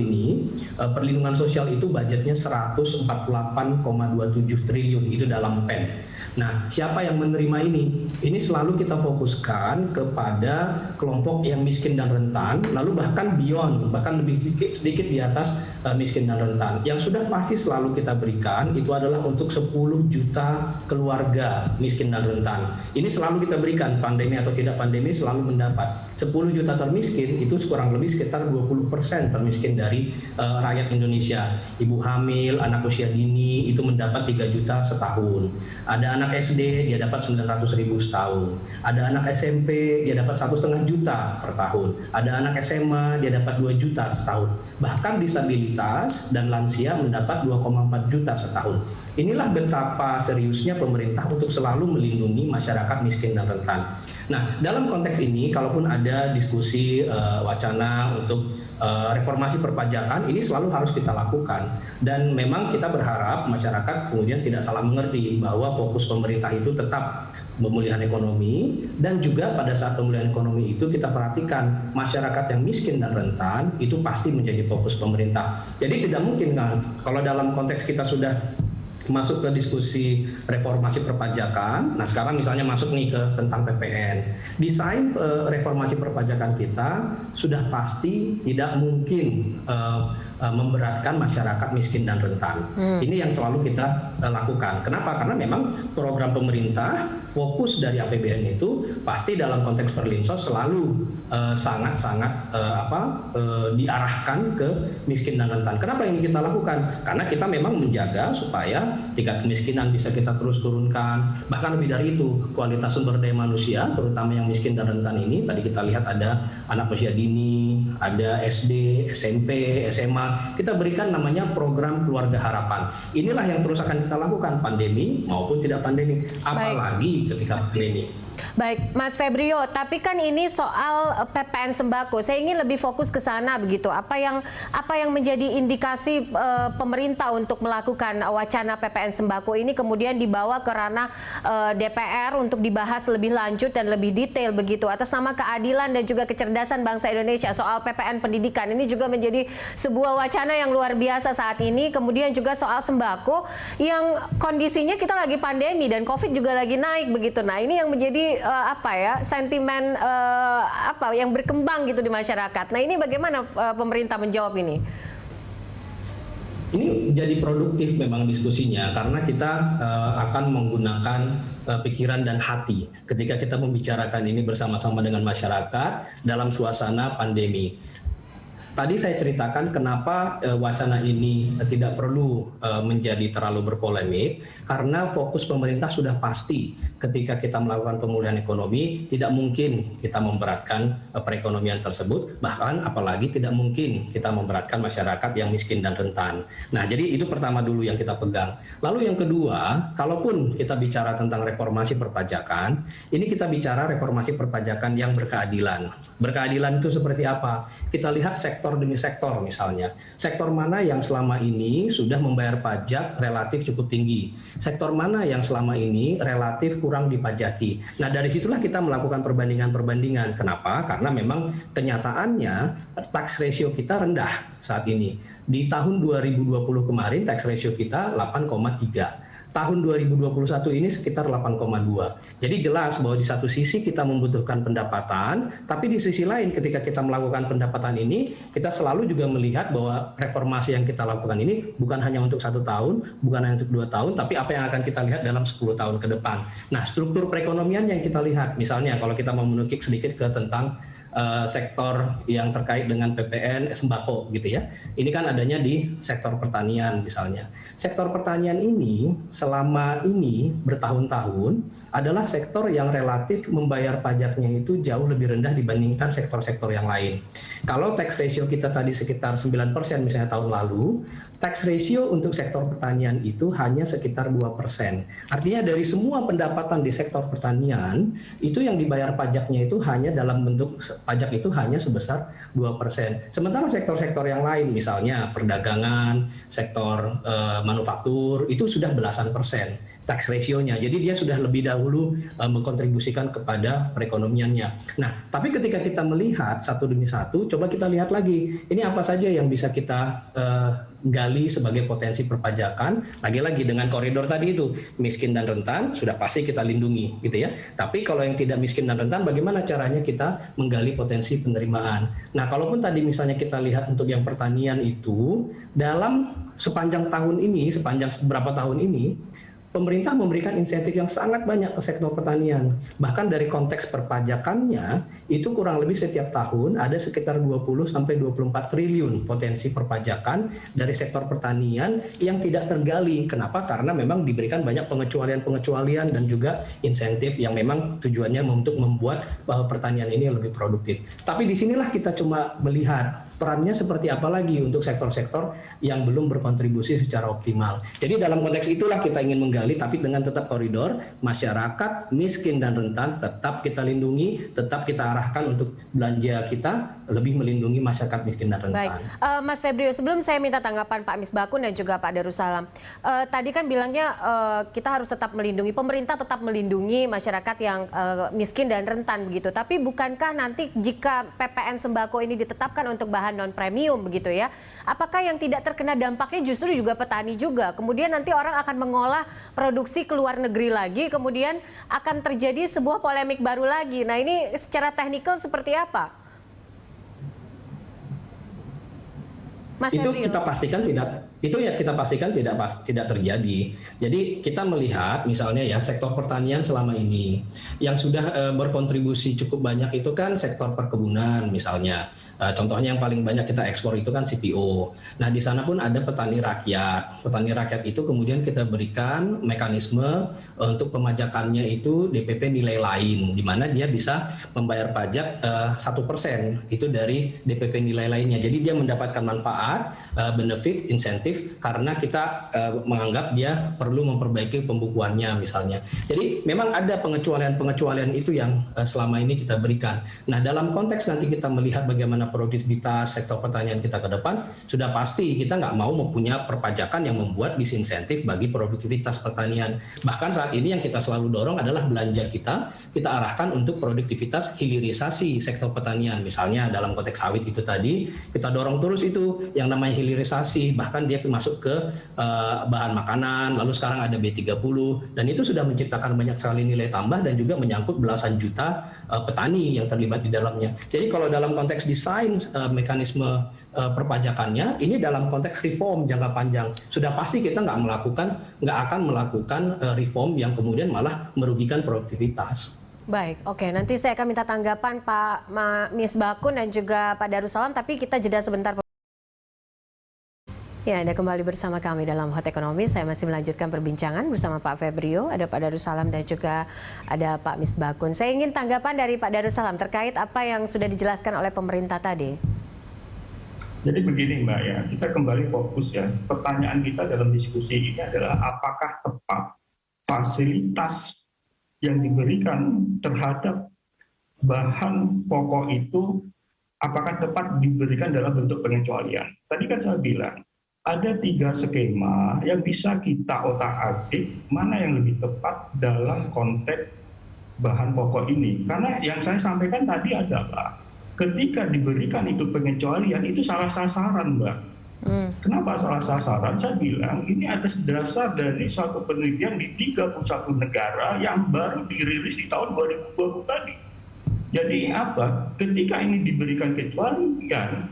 [SPEAKER 8] ini perlindungan sosial itu budgetnya 148,27 triliun itu dalam PEN. Nah, siapa yang menerima ini? Ini selalu kita fokuskan kepada kelompok yang miskin dan rentan, lalu bahkan beyond, bahkan lebih sedikit di atas miskin dan rentan. Yang sudah pasti selalu kita berikan itu adalah untuk 10 juta keluarga miskin dan rentan. Ini selalu kita berikan, pandemi atau tidak pandemi selalu mendapat. 10 juta termiskin itu kurang lebih sekitar 20% termiskin dari rakyat Indonesia. Ibu hamil, anak usia dini itu mendapat 3 juta setahun. Ada anak SD dia dapat 900.000 setahun. Ada anak SMP dia dapat 1,5 juta per tahun. Ada anak SMA dia dapat 2 juta setahun. Bahkan disabilitas dan lansia mendapat 2,4 juta setahun. Inilah betapa seriusnya pemerintah untuk selalu melindungi masyarakat miskin dan rentan. Nah, dalam konteks ini, kalaupun ada diskusi wacana untuk reformasi perpajakan, ini selalu harus kita lakukan. Dan memang kita berharap masyarakat kemudian tidak salah mengerti bahwa fokus pemerintah itu tetap pemulihan ekonomi, dan juga pada saat pemulihan ekonomi itu kita perhatikan masyarakat yang miskin dan rentan itu pasti menjadi fokus pemerintah. Jadi tidak mungkin kan kalau dalam konteks kita sudah masuk ke diskusi reformasi perpajakan. Nah, sekarang misalnya masuk nih ke tentang PPN. Desain reformasi perpajakan kita sudah pasti tidak mungkin memberatkan masyarakat miskin dan rentan. Ini yang selalu kita lakukan. Kenapa? Karena memang program pemerintah fokus dari APBN itu pasti dalam konteks Perlinsos selalu sangat-sangat diarahkan ke miskin dan rentan. Kenapa ini kita lakukan? Karena kita memang menjaga supaya tingkat kemiskinan bisa kita terus turunkan. Bahkan lebih dari itu, kualitas sumber daya manusia, terutama yang miskin dan rentan ini, tadi kita lihat ada anak usia dini, ada SD, SMP, SMA. Kita berikan namanya program Keluarga Harapan. Inilah yang terus akan kita lakukan, pandemi maupun tidak pandemi. Apalagi ketika pandemi.
[SPEAKER 1] Baik, Mas Febrio, tapi kan ini soal PPN sembako. Saya ingin lebih fokus ke sana begitu. Apa yang menjadi indikasi pemerintah untuk melakukan wacana PPN sembako ini kemudian dibawa ke ranah DPR untuk dibahas lebih lanjut dan lebih detail begitu atas nama keadilan dan juga kecerdasan bangsa Indonesia. Soal PPN pendidikan ini juga menjadi sebuah wacana yang luar biasa saat ini. Kemudian juga soal sembako yang kondisinya kita lagi pandemi dan COVID juga lagi naik begitu. Nah, ini yang menjadi sentimen yang berkembang gitu di masyarakat. Nah, ini bagaimana pemerintah menjawab ini?
[SPEAKER 8] Ini jadi produktif memang diskusinya karena kita akan menggunakan pikiran dan hati ketika kita membicarakan ini bersama-sama dengan masyarakat dalam suasana pandemi. Tadi saya ceritakan kenapa wacana ini tidak perlu menjadi terlalu berpolemik, karena fokus pemerintah sudah pasti ketika kita melakukan pemulihan ekonomi, tidak mungkin kita memberatkan perekonomian tersebut, bahkan apalagi tidak mungkin kita memberatkan masyarakat yang miskin dan rentan. Nah, jadi itu pertama dulu yang kita pegang. Lalu yang kedua, kalaupun kita bicara tentang reformasi perpajakan, ini kita bicara reformasi perpajakan yang berkeadilan. Berkeadilan itu seperti apa? Kita lihat sektor demi sektor misalnya. Sektor mana yang selama ini sudah membayar pajak relatif cukup tinggi? Sektor mana yang selama ini relatif kurang dipajaki? Nah, dari situlah kita melakukan perbandingan-perbandingan. Kenapa? Karena memang kenyataannya tax ratio kita rendah saat ini. Di tahun 2020 kemarin tax ratio kita 8,3. Tahun 2021 ini sekitar 8,2. Jadi jelas bahwa di satu sisi kita membutuhkan pendapatan, tapi di sisi lain ketika kita melakukan pendapatan ini, kita selalu juga melihat bahwa reformasi yang kita lakukan ini bukan hanya untuk 1 tahun, bukan hanya untuk 2 tahun, tapi apa yang akan kita lihat dalam 10 tahun ke depan. Nah, struktur perekonomian yang kita lihat, misalnya kalau kita mau menukik sedikit ke tentang sektor yang terkait dengan PPN sembako gitu ya. Ini kan adanya di sektor pertanian misalnya. Sektor pertanian ini selama ini bertahun-tahun adalah sektor yang relatif membayar pajaknya itu jauh lebih rendah dibandingkan sektor-sektor yang lain. Kalau tax ratio kita tadi sekitar 9% misalnya tahun lalu, tax ratio untuk sektor pertanian itu hanya sekitar 2%. Artinya dari semua pendapatan di sektor pertanian, itu yang dibayar pajaknya itu hanya dalam bentuk pajak itu hanya sebesar 2%. Sementara sektor-sektor yang lain, misalnya perdagangan, sektor manufaktur, itu sudah belasan persen. tax ratio-nya. Jadi dia sudah lebih dahulu mengkontribusikan kepada perekonomiannya. Nah, tapi ketika kita melihat satu demi satu, coba kita lihat lagi, ini apa saja yang bisa kita gali sebagai potensi perpajakan. Lagi-lagi dengan koridor tadi itu, miskin dan rentan sudah pasti kita lindungi, gitu ya. Tapi kalau yang tidak miskin dan rentan, bagaimana caranya kita menggali potensi penerimaan. Nah, kalaupun tadi misalnya kita lihat untuk yang pertanian itu, dalam sepanjang tahun ini, sepanjang beberapa tahun ini, pemerintah memberikan insentif yang sangat banyak ke sektor pertanian. Bahkan dari konteks perpajakannya, itu kurang lebih setiap tahun ada sekitar 20-24 triliun potensi perpajakan dari sektor pertanian yang tidak tergali. Kenapa? Karena memang diberikan banyak pengecualian-pengecualian dan juga insentif yang memang tujuannya untuk membuat bahwa pertanian ini lebih produktif. Tapi disinilah kita cuma melihat perannya seperti apa lagi untuk sektor-sektor yang belum berkontribusi secara optimal. Jadi dalam konteks itulah kita ingin menggali, tapi dengan tetap koridor masyarakat miskin dan rentan tetap kita lindungi, tetap kita arahkan untuk belanja kita lebih melindungi masyarakat miskin dan rentan.
[SPEAKER 1] Baik, Mas Febrio, sebelum saya minta tanggapan Pak Misbakun dan juga Pak Darussalam, tadi kan bilangnya kita harus tetap melindungi, pemerintah tetap melindungi masyarakat yang miskin dan rentan begitu. Tapi bukankah nanti jika PPN sembako ini ditetapkan untuk bahan non premium begitu ya, apakah yang tidak terkena dampaknya justru juga petani juga? Kemudian nanti orang akan mengolah produksi ke luar negeri lagi, kemudian akan terjadi sebuah polemik baru lagi. Nah, ini secara teknikal seperti apa? Mas
[SPEAKER 8] Itu
[SPEAKER 1] Febrio.
[SPEAKER 8] kita pastikan tidak terjadi. Jadi kita melihat misalnya ya sektor pertanian selama ini yang sudah berkontribusi cukup banyak itu kan sektor perkebunan misalnya. Contohnya yang paling banyak kita ekspor itu kan CPO. Nah, di sana pun ada petani rakyat. Petani rakyat itu kemudian kita berikan mekanisme untuk pemajakannya itu DPP nilai lain, di mana dia bisa membayar pajak 1% itu dari DPP nilai lainnya. Jadi dia mendapatkan manfaat, benefit, insentif karena kita menganggap dia perlu memperbaiki pembukuannya misalnya. Jadi memang ada pengecualian-pengecualian itu yang selama ini kita berikan. Nah, dalam konteks nanti kita melihat bagaimana produktivitas sektor pertanian kita ke depan, sudah pasti kita nggak mau mempunyai perpajakan yang membuat disinsentif bagi produktivitas pertanian. Bahkan saat ini yang kita selalu dorong adalah belanja kita arahkan untuk produktivitas hilirisasi sektor pertanian. Misalnya dalam konteks sawit itu tadi, kita dorong terus itu yang namanya hilirisasi, bahkan dia masuk ke bahan makanan, lalu sekarang ada B30, dan itu sudah menciptakan banyak sekali nilai tambah dan juga menyangkut belasan juta petani yang terlibat di dalamnya. Jadi kalau dalam konteks desain mekanisme perpajakannya, ini dalam konteks reform jangka panjang, sudah pasti kita nggak akan melakukan reform yang kemudian malah merugikan produktivitas.
[SPEAKER 1] Baik, oke. Nanti saya akan minta tanggapan Pak Misbakun dan juga Pak Darussalam, tapi kita jeda sebentar. Ya, Anda kembali bersama kami dalam Hot Ekonomi. Saya masih melanjutkan perbincangan bersama Pak Febrio, ada Pak Darussalam dan juga ada Pak Misbakun. Saya ingin tanggapan dari Pak Darussalam terkait apa yang sudah dijelaskan oleh pemerintah tadi.
[SPEAKER 5] Jadi begini Mbak ya, kita kembali fokus ya. Pertanyaan kita dalam diskusi ini adalah apakah tepat fasilitas yang diberikan terhadap bahan pokok itu apakah tepat diberikan dalam bentuk pengecualian. Tadi kan saya bilang, ada 3 skema yang bisa kita otak-atik mana yang lebih tepat dalam konteks bahan pokok ini. Karena yang saya sampaikan tadi adalah ketika diberikan itu pengecualian itu salah sasaran, Mbak. Kenapa salah sasaran? Saya bilang ini atas dasar dari suatu penelitian di 31 negara yang baru dirilis di tahun 2020 tadi. Jadi apa? Ketika ini diberikan kecualian,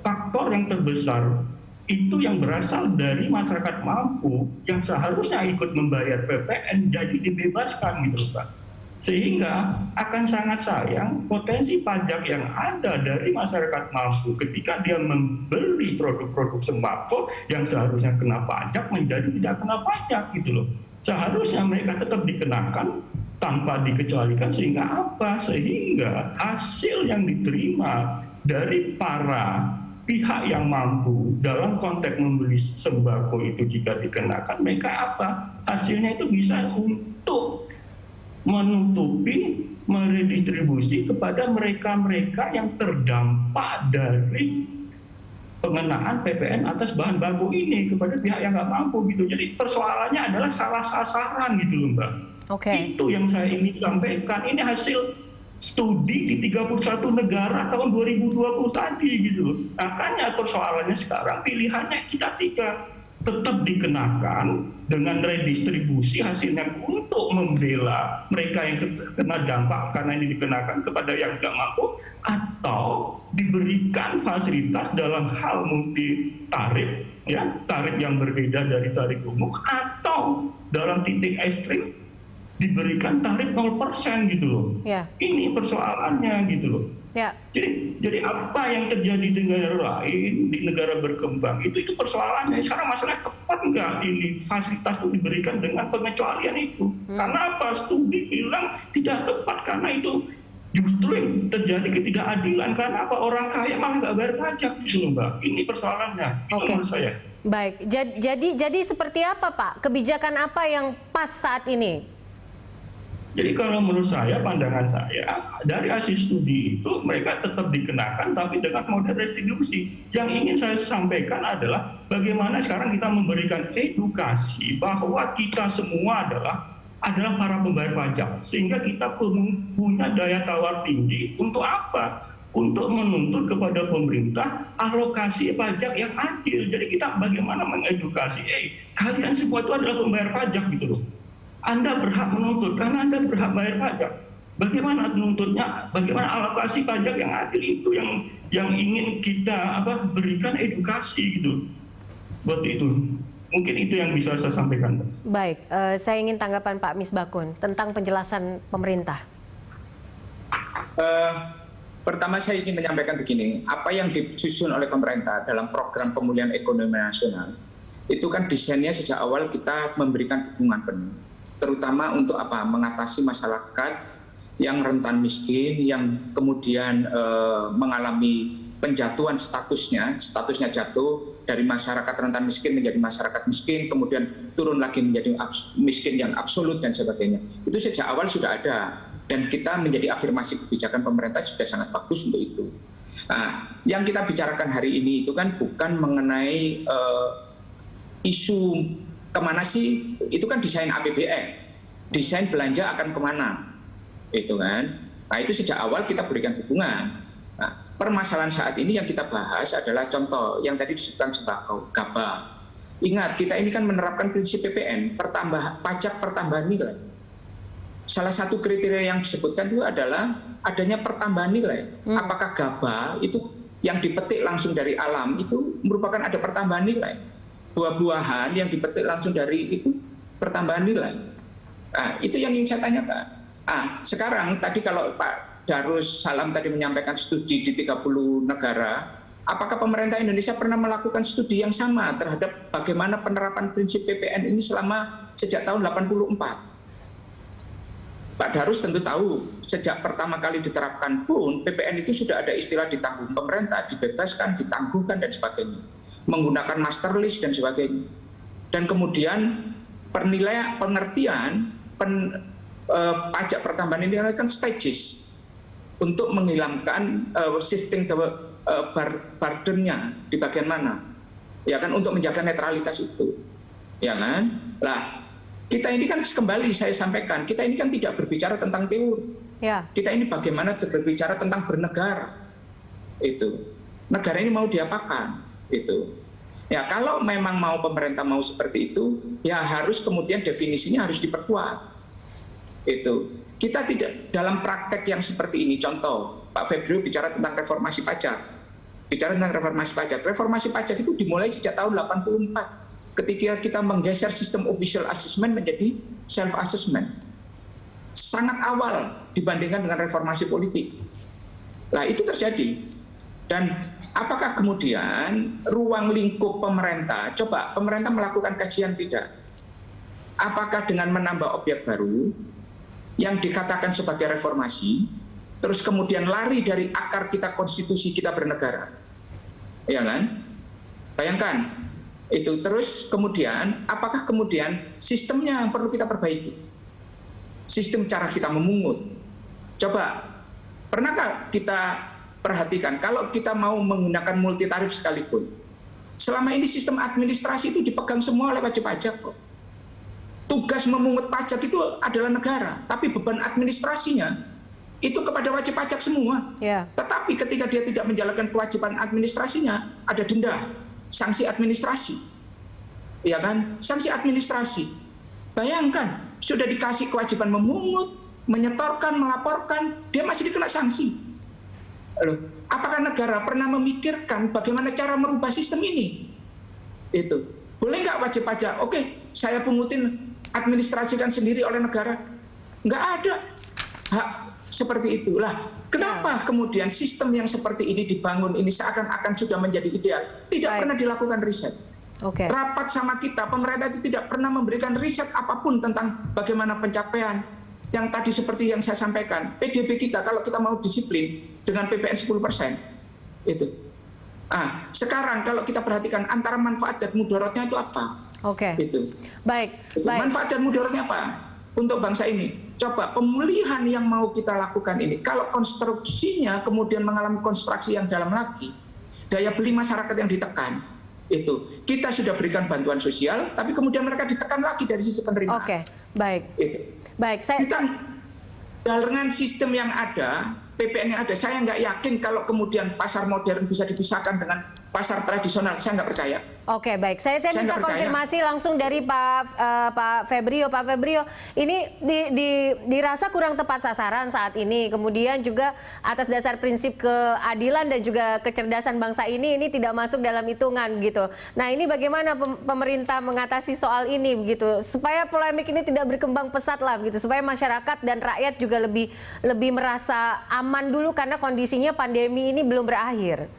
[SPEAKER 5] faktor yang terbesar itu yang berasal dari masyarakat mampu yang seharusnya ikut membayar PPN jadi dibebaskan gitu Pak. Sehingga akan sangat sayang potensi pajak yang ada dari masyarakat mampu ketika dia membeli produk-produk sembako yang seharusnya kena pajak menjadi tidak kena pajak gitu loh. Seharusnya mereka tetap dikenakan tanpa dikecualikan sehingga apa? Sehingga hasil yang diterima dari para pihak yang mampu dalam konteks membeli sembako itu jika dikenakan, mereka apa? Hasilnya itu bisa untuk menutupi, meredistribusi kepada mereka-mereka yang terdampak dari pengenaan PPN atas bahan baku ini kepada pihak yang nggak mampu gitu. Jadi persoalannya adalah salah sasaran gitu loh Mbak.
[SPEAKER 1] Oke.
[SPEAKER 5] Itu yang saya ingin sampaikan. Ini hasil studi di 31 negara tahun 2020 tadi gitu loh. Makanya persoalannya sekarang pilihannya kita tiga, tetap dikenakan dengan redistribusi hasilnya untuk membela mereka yang kena dampak karena ini dikenakan kepada yang tidak mampu, atau diberikan fasilitas dalam hal multi tarif, ya, tarif yang berbeda dari tarif umum, atau dalam titik ekstrim diberikan tarif 0% gitu loh.
[SPEAKER 1] Ya.
[SPEAKER 5] Ini persoalannya gitu loh.
[SPEAKER 1] Ya.
[SPEAKER 5] Jadi apa yang terjadi di negara lain, di negara berkembang, itu persoalannya. Sekarang masalahnya tepat nggak ini fasilitas itu diberikan dengan pengecualian itu. Karena apa? Studi bilang tidak tepat karena itu justru yang terjadi ketidakadilan. Karena apa? Orang kaya malah nggak bayar pajak gitu loh Mbak. Ini persoalannya. Itu menurut saya.
[SPEAKER 1] Baik. Jadi seperti apa Pak? Kebijakan apa yang pas saat ini?
[SPEAKER 5] Jadi kalau menurut saya, pandangan saya, dari hasil studi itu mereka tetap dikenakan tapi dengan model restitusi. Yang ingin saya sampaikan adalah bagaimana sekarang kita memberikan edukasi bahwa kita semua adalah para pembayar pajak. Sehingga kita punya daya tawar tinggi untuk apa? Untuk menuntut kepada pemerintah alokasi pajak yang adil. Jadi kita bagaimana mengedukasi, kalian semua itu adalah pembayar pajak gitu loh. Anda berhak menuntut karena Anda berhak bayar pajak. Bagaimana menuntutnya? Bagaimana alokasi pajak yang adil itu yang ingin kita berikan edukasi gitu. Seperti itu. Mungkin itu yang bisa saya sampaikan.
[SPEAKER 1] Baik, saya ingin tanggapan Pak Misbakun tentang penjelasan pemerintah.
[SPEAKER 6] Pertama saya ingin menyampaikan begini, apa yang disusun oleh pemerintah dalam program pemulihan ekonomi nasional itu kan desainnya sejak awal kita memberikan dukungan penuh. Terutama untuk apa? Mengatasi masyarakat yang rentan miskin, yang kemudian mengalami penjatuhan statusnya jatuh dari masyarakat rentan miskin menjadi masyarakat miskin, kemudian turun lagi menjadi miskin yang absolut dan sebagainya. Itu sejak awal sudah ada dan kita menjadi afirmasi kebijakan pemerintah sudah sangat bagus untuk itu. Nah, yang kita bicarakan hari ini itu kan bukan mengenai isu kemana sih, itu kan desain APBN, desain belanja akan kemana, itu kan. Nah itu sejak awal kita berikan dukungan. Nah, permasalahan saat ini yang kita bahas adalah contoh yang tadi disebutkan sembako, gabah. Ingat, kita ini kan menerapkan prinsip PPN, pajak pertambahan nilai. Salah satu kriteria yang disebutkan itu adalah adanya pertambahan nilai. Apakah gabah itu yang dipetik langsung dari alam itu merupakan ada pertambahan nilai? Buah-buahan yang dipetik langsung dari itu pertambahan nilai. Nah, itu yang ingin saya tanyakan. Sekarang tadi kalau Pak Darus Salam tadi menyampaikan studi di 30 negara, apakah pemerintah Indonesia pernah melakukan studi yang sama terhadap bagaimana penerapan prinsip PPN ini sejak tahun 84? Pak Darus tentu tahu, sejak pertama kali diterapkan pun PPN itu sudah ada istilah ditanggung pemerintah, dibebaskan, ditangguhkan dan sebagainya. Menggunakan master list dan sebagainya. Dan kemudian pengertian pajak pertambahan ini kan stages untuk menghilangkan shifting burden-nya di bagian mana, ya kan, untuk menjaga netralitas itu, ya kan. Lah kita ini kan kembali saya sampaikan, kita ini kan tidak berbicara tentang teori, kita ini bagaimana berbicara tentang bernegara, itu negara ini mau diapakan, itu. Ya kalau memang pemerintah mau seperti itu, ya harus kemudian definisinya harus diperkuat. Itu. Kita tidak dalam praktek yang seperti ini, contoh Pak Febrio bicara tentang reformasi pajak. Reformasi pajak itu dimulai sejak tahun 84 ketika kita menggeser sistem official assessment menjadi self assessment. Sangat awal dibandingkan dengan reformasi politik. Nah, itu terjadi. Dan apakah kemudian ruang lingkup pemerintah, coba pemerintah melakukan kajian tidak? Apakah dengan menambah objek baru yang dikatakan sebagai reformasi, terus kemudian lari dari akar kita konstitusi kita bernegara? Ya kan? Bayangkan, itu terus kemudian, apakah kemudian sistemnya yang perlu kita perbaiki? Sistem cara kita memungut. Coba, pernahkah kita perhatikan, kalau kita mau menggunakan multi tarif sekalipun, selama ini sistem administrasi itu dipegang semua oleh wajib pajak kok. Tugas memungut pajak itu adalah negara, tapi beban administrasinya itu kepada wajib pajak semua. Tetapi ketika dia tidak menjalankan kewajiban administrasinya, ada denda, sanksi administrasi. Ya kan? Sanksi administrasi. Bayangkan, sudah dikasih kewajiban memungut, menyetorkan, melaporkan, dia masih dikena sanksi. Loh, apakah negara pernah memikirkan bagaimana cara merubah sistem ini? Itu. Boleh nggak wajib pajak? Oke, saya pungutin, administrasikan sendiri oleh negara. Nggak ada hak seperti itulah. Kenapa kemudian sistem yang seperti ini dibangun ini seakan-akan sudah menjadi ideal? Tidak pernah dilakukan riset. Rapat sama kita, pemerintah itu tidak pernah memberikan riset apapun tentang bagaimana pencapaian yang tadi seperti yang saya sampaikan. PDB kita kalau kita mau disiplin dengan PPN 10%. Itu. Sekarang kalau kita perhatikan antara manfaat dan mudaratnya itu apa? Itu.
[SPEAKER 1] Baik.
[SPEAKER 6] Manfaat dan mudaratnya apa untuk bangsa ini? Coba pemulihan yang mau kita lakukan ini, kalau konstruksinya kemudian mengalami konstruksi yang dalam lagi, daya beli masyarakat yang ditekan, itu kita sudah berikan bantuan sosial, tapi kemudian mereka ditekan lagi dari sisi penerimaan.
[SPEAKER 1] Baik.
[SPEAKER 6] Kita dengan sistem yang ada, PPN yang ada, saya nggak yakin kalau kemudian pasar modern bisa dipisahkan dengan pasar tradisional, saya nggak percaya.
[SPEAKER 1] Baik. Saya minta konfirmasi langsung dari Pak Febrio. Pak Febrio, ini dirasa kurang tepat sasaran saat ini. Kemudian juga atas dasar prinsip keadilan dan juga kecerdasan bangsa ini tidak masuk dalam hitungan gitu. Nah, ini bagaimana pemerintah mengatasi soal ini begitu supaya polemik ini tidak berkembang pesat lah begitu, supaya masyarakat dan rakyat juga lebih merasa aman dulu karena kondisinya pandemi ini belum berakhir.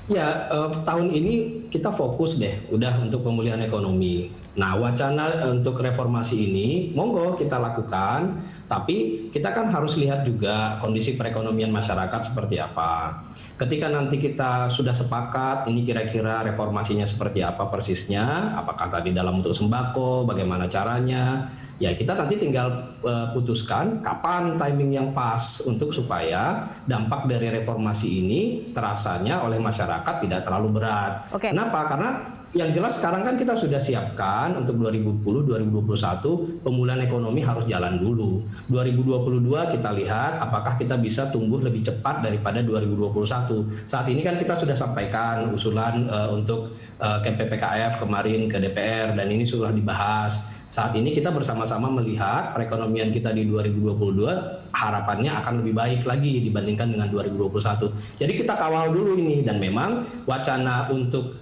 [SPEAKER 8] Ya, tahun ini kita fokus deh, udah untuk pemulihan ekonomi. Nah, wacana untuk reformasi ini, monggo kita lakukan, tapi kita kan harus lihat juga kondisi perekonomian masyarakat seperti apa. Ketika nanti kita sudah sepakat, ini kira-kira reformasinya seperti apa persisnya, apakah tadi dalam bentuk sembako, bagaimana caranya, ya kita nanti tinggal putuskan kapan timing yang pas untuk supaya dampak dari reformasi ini terasanya oleh masyarakat tidak terlalu berat. Kenapa? Karena yang jelas sekarang kan kita sudah siapkan untuk 2020-2021 pemulihan ekonomi harus jalan dulu. 2022 kita lihat apakah kita bisa tumbuh lebih cepat daripada 2021. Saat ini kan kita sudah sampaikan usulan untuk KPPKF kemarin ke DPR dan ini sudah dibahas. Saat ini kita bersama-sama melihat perekonomian kita di 2022 harapannya akan lebih baik lagi dibandingkan dengan 2021. Jadi kita kawal dulu ini dan memang wacana untuk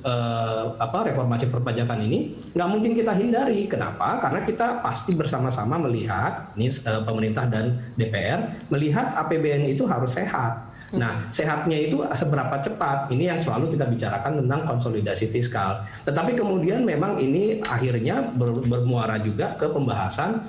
[SPEAKER 8] reformasi perpajakan ini nggak mungkin kita hindari. Kenapa? Karena kita pasti bersama-sama melihat, ini pemerintah dan DPR melihat APBN itu harus sehat. Nah, sehatnya itu seberapa cepat? Ini yang selalu kita bicarakan tentang konsolidasi fiskal. Tetapi kemudian memang ini akhirnya bermuara juga ke pembahasan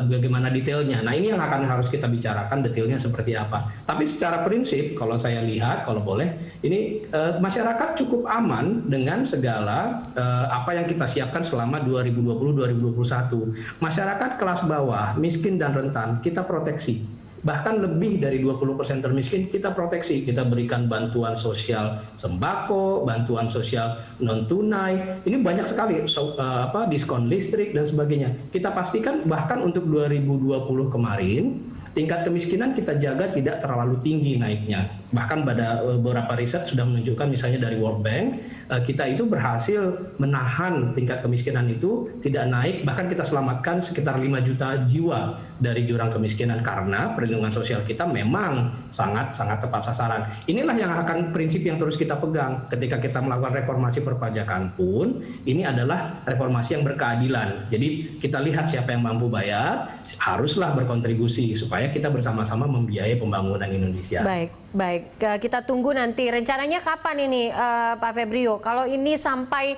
[SPEAKER 8] bagaimana detailnya. Nah, ini yang akan harus kita bicarakan detailnya seperti apa. Tapi secara prinsip, kalau saya lihat, kalau boleh, ini masyarakat cukup aman dengan segala apa yang kita siapkan selama 2020-2021. Masyarakat kelas bawah, miskin dan rentan, kita proteksi. Bahkan lebih dari 20% termiskin kita proteksi, kita berikan bantuan sosial sembako, bantuan sosial non tunai, ini banyak sekali diskon listrik dan sebagainya. Kita pastikan bahkan untuk 2020 kemarin tingkat kemiskinan kita jaga tidak terlalu tinggi naiknya. Bahkan pada beberapa riset sudah menunjukkan misalnya dari World Bank, kita itu berhasil menahan tingkat kemiskinan itu tidak naik, bahkan kita selamatkan sekitar 5 juta jiwa dari jurang kemiskinan karena perlindungan sosial kita memang sangat-sangat tepat sasaran. Inilah yang akan prinsip yang terus kita pegang ketika kita melakukan reformasi perpajakan pun, ini adalah reformasi yang berkeadilan. Jadi kita lihat siapa yang mampu bayar, haruslah berkontribusi supaya kita bersama-sama membiayai pembangunan Indonesia.
[SPEAKER 1] Baik. Kita tunggu nanti. Rencananya kapan ini, Pak Febrio? Kalau ini sampai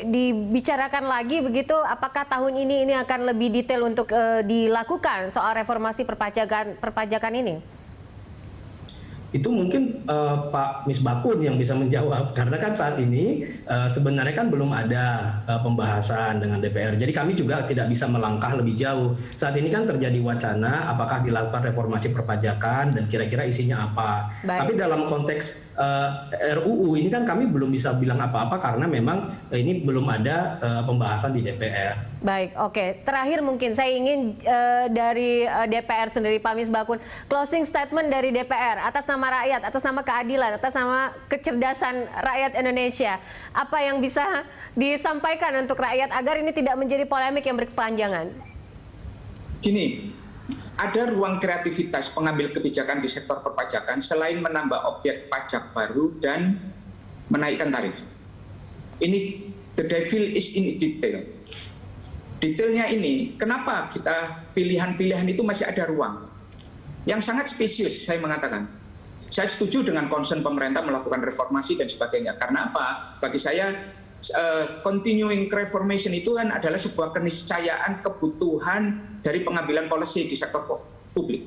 [SPEAKER 1] dibicarakan lagi begitu, apakah tahun ini akan lebih detail untuk dilakukan soal reformasi perpajakan ini?
[SPEAKER 8] Itu mungkin Pak Misbakun yang bisa menjawab, karena kan saat ini sebenarnya kan belum ada pembahasan dengan DPR. Jadi kami juga tidak bisa melangkah lebih jauh. Saat ini kan terjadi wacana apakah dilakukan reformasi perpajakan dan kira-kira isinya apa.
[SPEAKER 1] Baik.
[SPEAKER 8] Tapi dalam konteks RUU ini kan kami belum bisa bilang apa-apa karena memang ini belum ada pembahasan di DPR.
[SPEAKER 1] Baik, oke. Terakhir mungkin saya ingin dari DPR sendiri, Pak Misbakun, closing statement dari DPR atas nama rakyat, atas nama keadilan, atas nama kecerdasan rakyat Indonesia. Apa yang bisa disampaikan untuk rakyat agar ini tidak menjadi polemik yang berkepanjangan?
[SPEAKER 6] Gini, ada ruang kreativitas pengambil kebijakan di sektor perpajakan selain menambah objek pajak baru dan menaikkan tarif. Ini the devil is in detail. Detailnya ini, kenapa kita pilihan-pilihan itu masih ada ruang? Yang sangat spesius, saya mengatakan. Saya setuju dengan concern pemerintah melakukan reformasi dan sebagainya. Karena apa? Bagi saya, continuing reformation itu kan adalah sebuah keniscayaan kebutuhan dari pengambilan policy di sektor publik.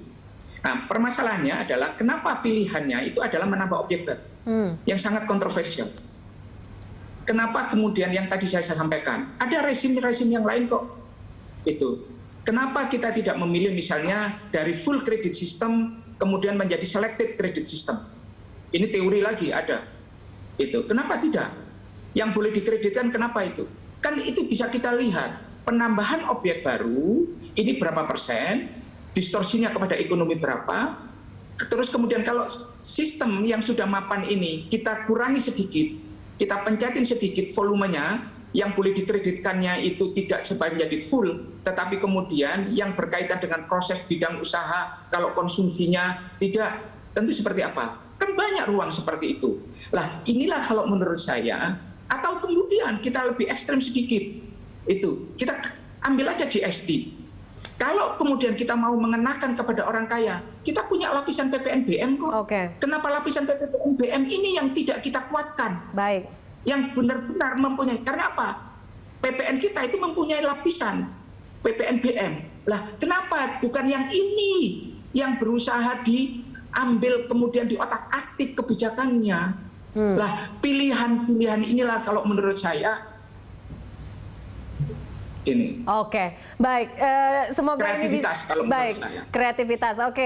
[SPEAKER 6] Nah, permasalahannya adalah kenapa pilihannya itu adalah menambah objek baru yang sangat kontroversial. Kenapa kemudian yang tadi saya sampaikan, ada rezim-rezim yang lain kok itu. Kenapa kita tidak memilih misalnya dari full credit system kemudian menjadi selected credit system? Ini teori lagi ada. Itu. Kenapa tidak? Yang boleh dikreditkan kenapa itu? Kan itu bisa kita lihat penambahan objek baru ini berapa persen, distorsinya kepada ekonomi berapa, terus kemudian kalau sistem yang sudah mapan ini kita kurangi sedikit, kita pencetin sedikit volumenya, yang boleh dikreditkannya itu tidak sebanyak menjadi full, tetapi kemudian yang berkaitan dengan proses bidang usaha, kalau konsumsinya tidak, tentu seperti apa? Kan banyak ruang seperti itu. Lah inilah kalau menurut saya, atau kemudian kita lebih ekstrem sedikit, itu kita ambil aja GST. Kalau kemudian kita mau mengenakan kepada orang kaya, kita punya lapisan PPNBM kok.
[SPEAKER 1] Oke.
[SPEAKER 6] Kenapa lapisan PPNBM ini yang tidak kita kuatkan?
[SPEAKER 1] Baik.
[SPEAKER 6] Yang benar-benar mempunyai, karena apa? PPN kita itu mempunyai lapisan PPNBM. Lah, kenapa bukan yang ini yang berusaha diambil kemudian diotak-atik kebijakannya? Lah, pilihan-pilihan inilah kalau menurut saya ini.
[SPEAKER 1] Oke, baik. Semoga
[SPEAKER 6] kreativitas
[SPEAKER 1] ini
[SPEAKER 6] kalau menurut
[SPEAKER 1] baik.
[SPEAKER 6] saya.
[SPEAKER 1] Kreativitas. Oke,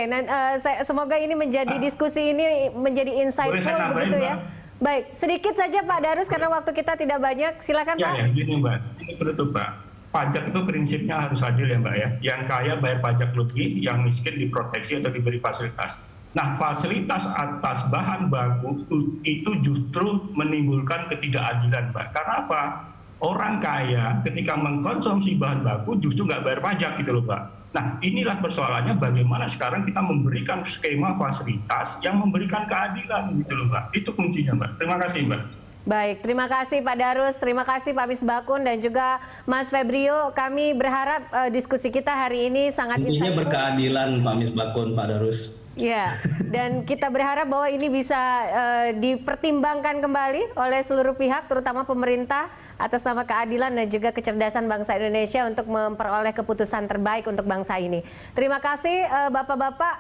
[SPEAKER 1] semoga ini menjadi diskusi ini menjadi insightful begitu ya. Baik, sedikit saja Pak Darus karena waktu kita tidak banyak. Silakan Pak.
[SPEAKER 5] Ya, gini Mbak. Ini betul Pak. Pajak itu prinsipnya harus adil ya Mbak ya. Yang kaya bayar pajak lebih, yang miskin diproteksi atau diberi fasilitas. Nah, fasilitas atas bahan baku itu justru menimbulkan ketidakadilan Mbak. Karena apa? Orang kaya ketika mengkonsumsi bahan baku justru nggak bayar pajak gitu loh Mbak. Nah inilah persoalannya bagaimana sekarang kita memberikan skema fasilitas yang memberikan keadilan gitu loh Mbak. Itu kuncinya Mbak. Terima kasih Mbak.
[SPEAKER 1] Baik, terima kasih Pak Darus, terima kasih Pak Misbakun dan juga Mas Febrio. Kami berharap diskusi kita hari ini sangat
[SPEAKER 8] Intinya
[SPEAKER 1] insightful.
[SPEAKER 8] berkeadilan Pak Misbakun, Pak Darus.
[SPEAKER 1] Ya, dan kita berharap bahwa ini bisa dipertimbangkan kembali oleh seluruh pihak, terutama pemerintah, atas nama keadilan dan juga kecerdasan bangsa Indonesia untuk memperoleh keputusan terbaik untuk bangsa ini. Terima kasih Bapak-Bapak.